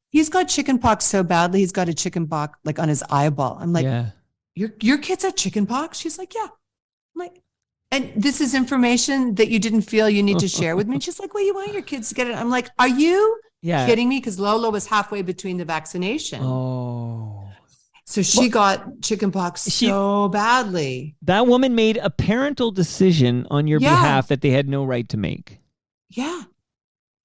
Speaker 3: He's got chicken pox so badly. He's got a chicken pox like on his eyeball. I'm like,
Speaker 2: yeah.
Speaker 3: Your kids have chicken pox? She's like, yeah. I'm like, and this is information that you didn't feel you need to share with me. And she's like, well, you want your kids to get it. I'm like, are you kidding me? Because Lola was halfway between the vaccination.
Speaker 2: Oh.
Speaker 3: So she got chicken pox so badly.
Speaker 2: That woman made a parental decision on your behalf that they had no right to make.
Speaker 3: Yeah.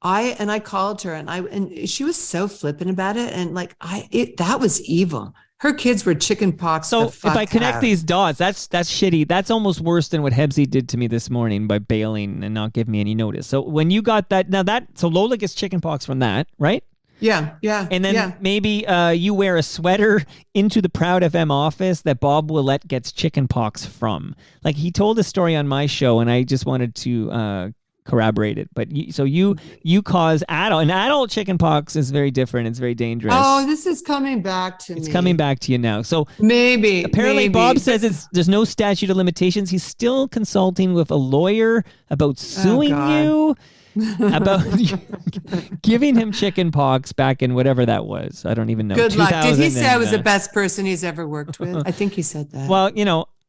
Speaker 3: I called her and she was so flippant about it. And like, that was evil. Her kids were chicken pox.
Speaker 2: So if I connect these dots, that's shitty. That's almost worse than what Hebsy did to me this morning by bailing and not giving me any notice. So when you got that, so Lola gets chicken pox from that, right?
Speaker 3: Yeah.
Speaker 2: And then maybe you wear a sweater into the Proud FM office that Bob Willett gets chicken pox from. Like, he told a story on my show, and I just wanted to corroborate it. But you cause adult chicken pox is very different. It's very dangerous.
Speaker 3: Oh, this is coming back to me.
Speaker 2: It's coming back to you now. So
Speaker 3: maybe
Speaker 2: apparently Bob says there's no statute of limitations. He's still consulting with a lawyer about suing you. About giving him chicken pox back in whatever that was. I don't even know.
Speaker 3: Good luck. Did he say I was the best person he's ever worked with? I think he said that.
Speaker 2: Well,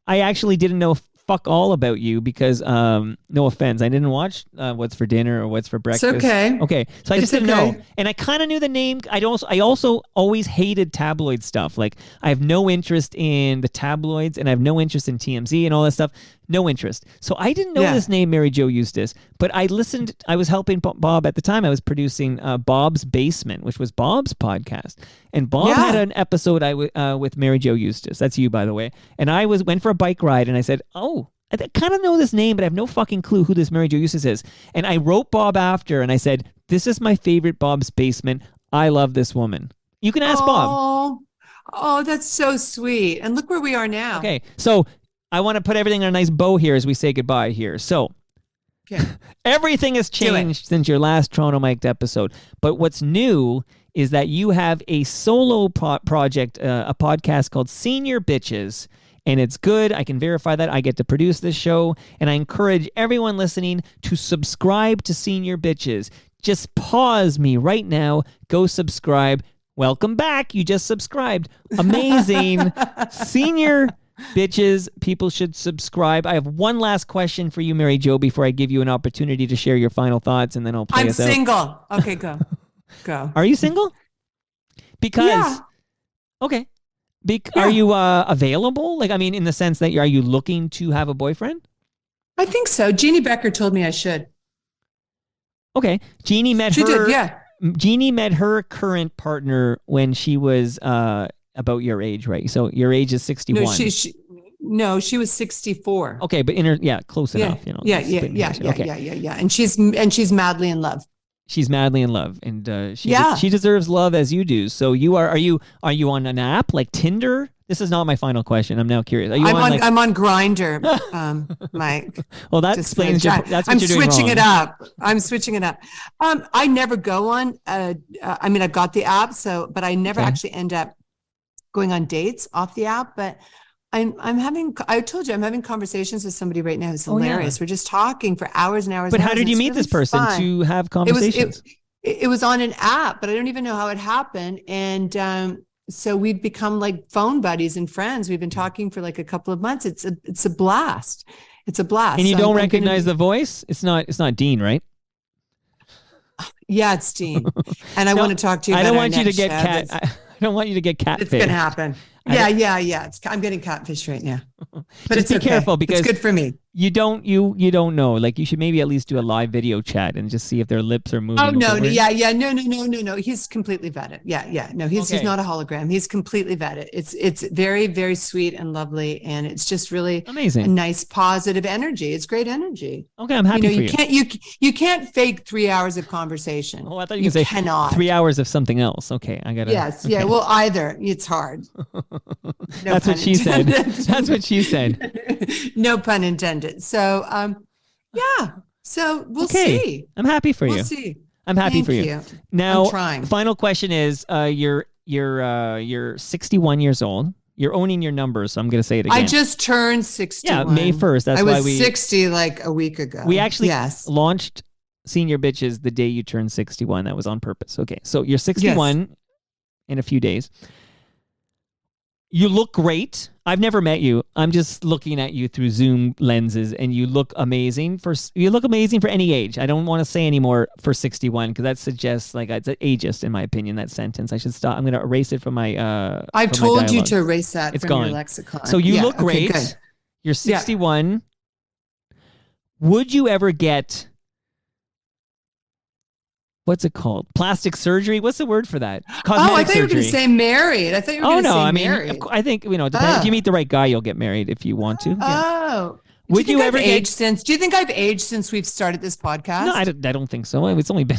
Speaker 2: I actually didn't know fuck all about you because, no offense, I didn't watch What's for Dinner or What's for Breakfast.
Speaker 3: It's okay.
Speaker 2: Okay, so I just didn't know. And I kind of knew the name. I also always hated tabloid stuff. Like, I have no interest in the tabloids, and I have no interest in TMZ and all that stuff. No interest. So I didn't know this name, Mary Jo Eustace, but I listened. I was helping Bob at the time. I was producing Bob's Basement, which was Bob's podcast. And Bob had an episode with Mary Jo Eustace. That's you, by the way. And I went for a bike ride, and I said, oh, I kind of know this name, but I have no fucking clue who this Mary Jo Eustace is. And I wrote Bob after, and I said, this is my favorite Bob's Basement. I love this woman. You can ask Bob.
Speaker 3: Oh, that's so sweet. And look where we are now.
Speaker 2: Okay, so I want to put everything on a nice bow here as we say goodbye here. So everything has changed since your last Toronto Mic'd episode. But what's new is that you have a solo project, a podcast called Senior Bitches. And it's good. I can verify that. I get to produce this show. And I encourage everyone listening to subscribe to Senior Bitches. Just pause me right now. Go subscribe. Welcome back. You just subscribed. Amazing. Senior Bitches, people should subscribe. I have one last question for you, Mary Jo, before I give you an opportunity to share your final thoughts, and then I'll play us out.
Speaker 3: I'm single. Okay, go.
Speaker 2: Are you single? Because okay. Are you available? Like, I mean, in the sense that are you looking to have a boyfriend?
Speaker 3: I think so. Jeannie Becker told me I should.
Speaker 2: Okay, Jeannie met
Speaker 3: She did, yeah.
Speaker 2: Jeannie met her current partner when she was about your age, right? So your age is 61.
Speaker 3: No, she was 64.
Speaker 2: Okay, but close enough.
Speaker 3: Yeah. And she's madly in love.
Speaker 2: She's madly in love, and she deserves love as you do. So are you on an app like Tinder? This is not my final question. I'm now curious. Are you
Speaker 3: I'm on Grindr, Mike.
Speaker 2: Well, that explains that's what
Speaker 3: I'm
Speaker 2: you're doing
Speaker 3: switching
Speaker 2: wrong.
Speaker 3: it up. I'm switching it up. I never go on. I mean, I've got the app, but I never actually end up going on dates off the app. But I told you, I'm having conversations with somebody right now who's
Speaker 2: Oh, yeah.
Speaker 3: hilarious. We're just talking for hours and hours.
Speaker 2: But
Speaker 3: and
Speaker 2: how
Speaker 3: hours,
Speaker 2: did
Speaker 3: and
Speaker 2: you
Speaker 3: it's
Speaker 2: meet
Speaker 3: really
Speaker 2: this person
Speaker 3: fun.
Speaker 2: to have conversations?
Speaker 3: It was on an app, but I don't even know how it happened. And so we've become like phone buddies and friends. We've been talking for like a couple of months. It's a blast. It's a blast.
Speaker 2: And you
Speaker 3: So
Speaker 2: don't
Speaker 3: I'm
Speaker 2: recognize
Speaker 3: gonna
Speaker 2: the voice? It's not Dean, right?
Speaker 3: Yeah, it's Dean. And I
Speaker 2: No,
Speaker 3: want to talk to you
Speaker 2: I
Speaker 3: about
Speaker 2: don't
Speaker 3: our
Speaker 2: want you to
Speaker 3: next
Speaker 2: get
Speaker 3: show.
Speaker 2: cat. I don't want you to get catfish.
Speaker 3: It's going to happen. Yeah. I'm getting catfish right now. But
Speaker 2: Just
Speaker 3: it's
Speaker 2: be careful because
Speaker 3: it's good for me.
Speaker 2: you don't know. Like you should maybe at least do a live video chat and just see if their lips are moving.
Speaker 3: Oh no,
Speaker 2: forward.
Speaker 3: no. He's completely vetted. Yeah. No, he's
Speaker 2: Okay.
Speaker 3: not a hologram. He's completely vetted. It's very, very sweet and lovely, and it's just really
Speaker 2: Amazing.
Speaker 3: a nice positive energy. It's great energy.
Speaker 2: Okay, I'm happy for you.
Speaker 3: You can't fake 3 hours of conversation.
Speaker 2: Oh, I thought you could say
Speaker 3: cannot.
Speaker 2: 3 hours of something else. Okay, I gotta.
Speaker 3: Yes.
Speaker 2: Okay.
Speaker 3: Yeah. Well, either it's hard. No
Speaker 2: That's
Speaker 3: pun
Speaker 2: what she said.
Speaker 3: intended.
Speaker 2: That's what she said.
Speaker 3: No pun intended. So, yeah. So we'll
Speaker 2: Okay.
Speaker 3: see.
Speaker 2: I'm happy for
Speaker 3: We'll
Speaker 2: you.
Speaker 3: see.
Speaker 2: I'm happy
Speaker 3: Thank
Speaker 2: for you.
Speaker 3: you.
Speaker 2: Now,
Speaker 3: I'm trying.
Speaker 2: final question is: you're 61 years old. You're owning your numbers, so I'm going to say it again.
Speaker 3: I just turned 61.
Speaker 2: Yeah, May 1st. That's
Speaker 3: I
Speaker 2: why
Speaker 3: was
Speaker 2: we
Speaker 3: 60 like a week ago.
Speaker 2: we actually
Speaker 3: yes.
Speaker 2: launched Senior Bitches the day you turned 61. That was on purpose. Okay, so you're 61 in a few days. You look great. I've never met you. I'm just looking at you through Zoom lenses, and you look amazing for any age. I don't want to say anymore for 61 because that suggests like it's ageist in my opinion. That sentence. I should stop. I'm going to erase it from my.
Speaker 3: I've
Speaker 2: from my
Speaker 3: told you
Speaker 2: dialogue.
Speaker 3: to erase that
Speaker 2: It's
Speaker 3: from
Speaker 2: gone.
Speaker 3: your lexicon.
Speaker 2: So you look
Speaker 3: okay,
Speaker 2: great.
Speaker 3: good.
Speaker 2: You're 61. Would you ever get? What's it called? Plastic surgery? What's the word for that? Cosmetic
Speaker 3: I thought you were going to
Speaker 2: surgery.
Speaker 3: say married. I thought you were going to say
Speaker 2: I mean,
Speaker 3: married.
Speaker 2: I think it depends. If you meet the right guy, you'll get married if you want to. Yeah.
Speaker 3: Oh.
Speaker 2: Would
Speaker 3: do you,
Speaker 2: you
Speaker 3: think
Speaker 2: ever
Speaker 3: I've
Speaker 2: get-
Speaker 3: aged since? Do you think I've aged since we've started this podcast?
Speaker 2: No, I don't think so. It's only been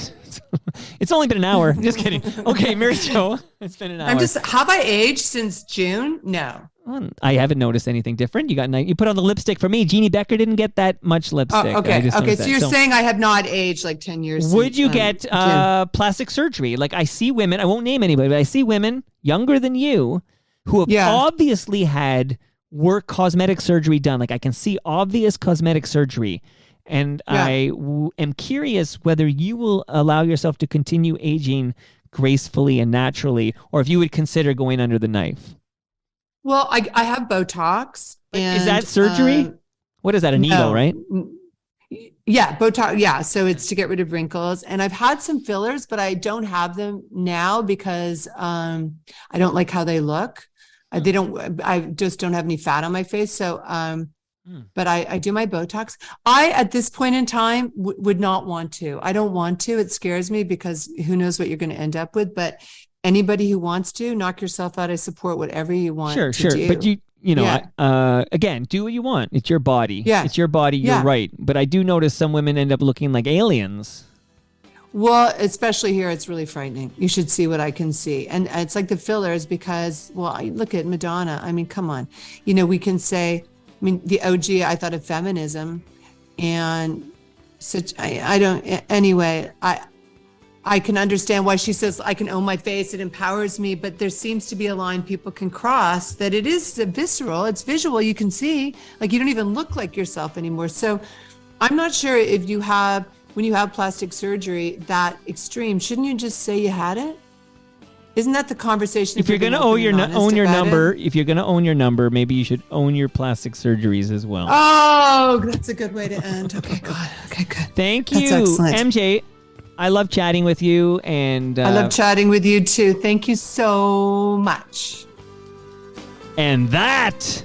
Speaker 2: an hour. Just kidding. Okay, Mary Jo, it's been an hour.
Speaker 3: Have I aged since June? No.
Speaker 2: Well, I haven't noticed anything different. You put on the lipstick for me. Jeannie Becker didn't get that much lipstick.
Speaker 3: Oh, okay.
Speaker 2: I just
Speaker 3: Okay.
Speaker 2: noticed
Speaker 3: So
Speaker 2: that.
Speaker 3: you're saying I have not aged like 10 years.
Speaker 2: Would
Speaker 3: since,
Speaker 2: you get
Speaker 3: June.
Speaker 2: plastic surgery? Like I see women, I won't name anybody, but I see women younger than you who have obviously had cosmetic surgery done. Like I can see obvious cosmetic surgery. And I am curious whether you will allow yourself to continue aging gracefully and naturally, or if you would consider going under the knife.
Speaker 3: Well, I have Botox.
Speaker 2: Is that surgery? What is that? A needle,
Speaker 3: no.
Speaker 2: right?
Speaker 3: Yeah, Botox. Yeah, so it's to get rid of wrinkles. And I've had some fillers, but I don't have them now because I don't like how they look. I just don't have any fat on my face. So, but I do my Botox. At this point in time, would not want to. I don't want to. It scares me because who knows what you're going to end up with. But anybody who wants to, knock yourself out. I support whatever you want.
Speaker 2: Sure.
Speaker 3: Do.
Speaker 2: But again, do what you want. It's your body.
Speaker 3: Yeah.
Speaker 2: It's your body. You're right. But I do notice some women end up looking like aliens.
Speaker 3: Well, especially here, it's really frightening. You should see what I can see. And it's like the fillers because, look at Madonna. I mean, come on. We can say, the OG, I thought of feminism and such, anyway, I can understand why she says I can own my face. It empowers me, but there seems to be a line people can cross that it is visceral. It's visual. You can see, like, you don't even look like yourself anymore. So I'm not sure if when you have plastic surgery that extreme, shouldn't you just say you had it? Isn't that the conversation?
Speaker 2: If you're going to own your number, if you're going to own your number, maybe you should own your plastic surgeries as well.
Speaker 3: Oh, that's a good way to end. Okay, good. Okay, good.
Speaker 2: Thank you,
Speaker 3: That's excellent.
Speaker 2: MJ. I love chatting with you, and
Speaker 3: I love chatting with you too. Thank you so much.
Speaker 2: And that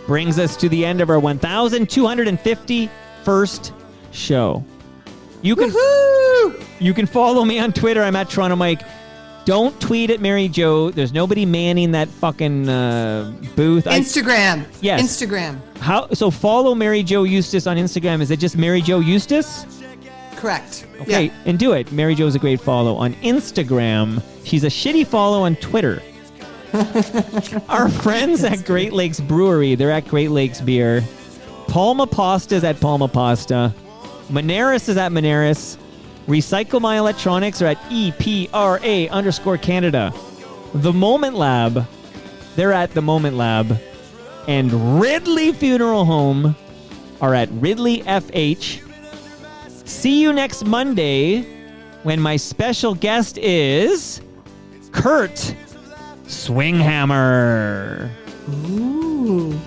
Speaker 2: brings us to the end of our 1,251st show. You can follow me on Twitter. I'm at Toronto Mike. Don't tweet at Mary Jo. There's nobody manning that fucking booth.
Speaker 3: Instagram.
Speaker 2: Yes.
Speaker 3: Instagram.
Speaker 2: So follow Mary Jo Eustace on Instagram. Is it just Mary Jo Eustace?
Speaker 3: Correct.
Speaker 2: Okay, and do it. Mary Jo's a great follow on Instagram. She's a shitty follow on Twitter. Our friends at Great Lakes Brewery, they're at Great Lakes Beer. Palma Pasta's at Palma Pasta. Monaris is at Monaris. Recycle My Electronics are at EPRA_Canada. The Moment Lab, they're at The Moment Lab. and Ridley Funeral Home are at Ridley FH. See you next Monday when my special guest is Kurt Swinghammer.
Speaker 3: Ooh.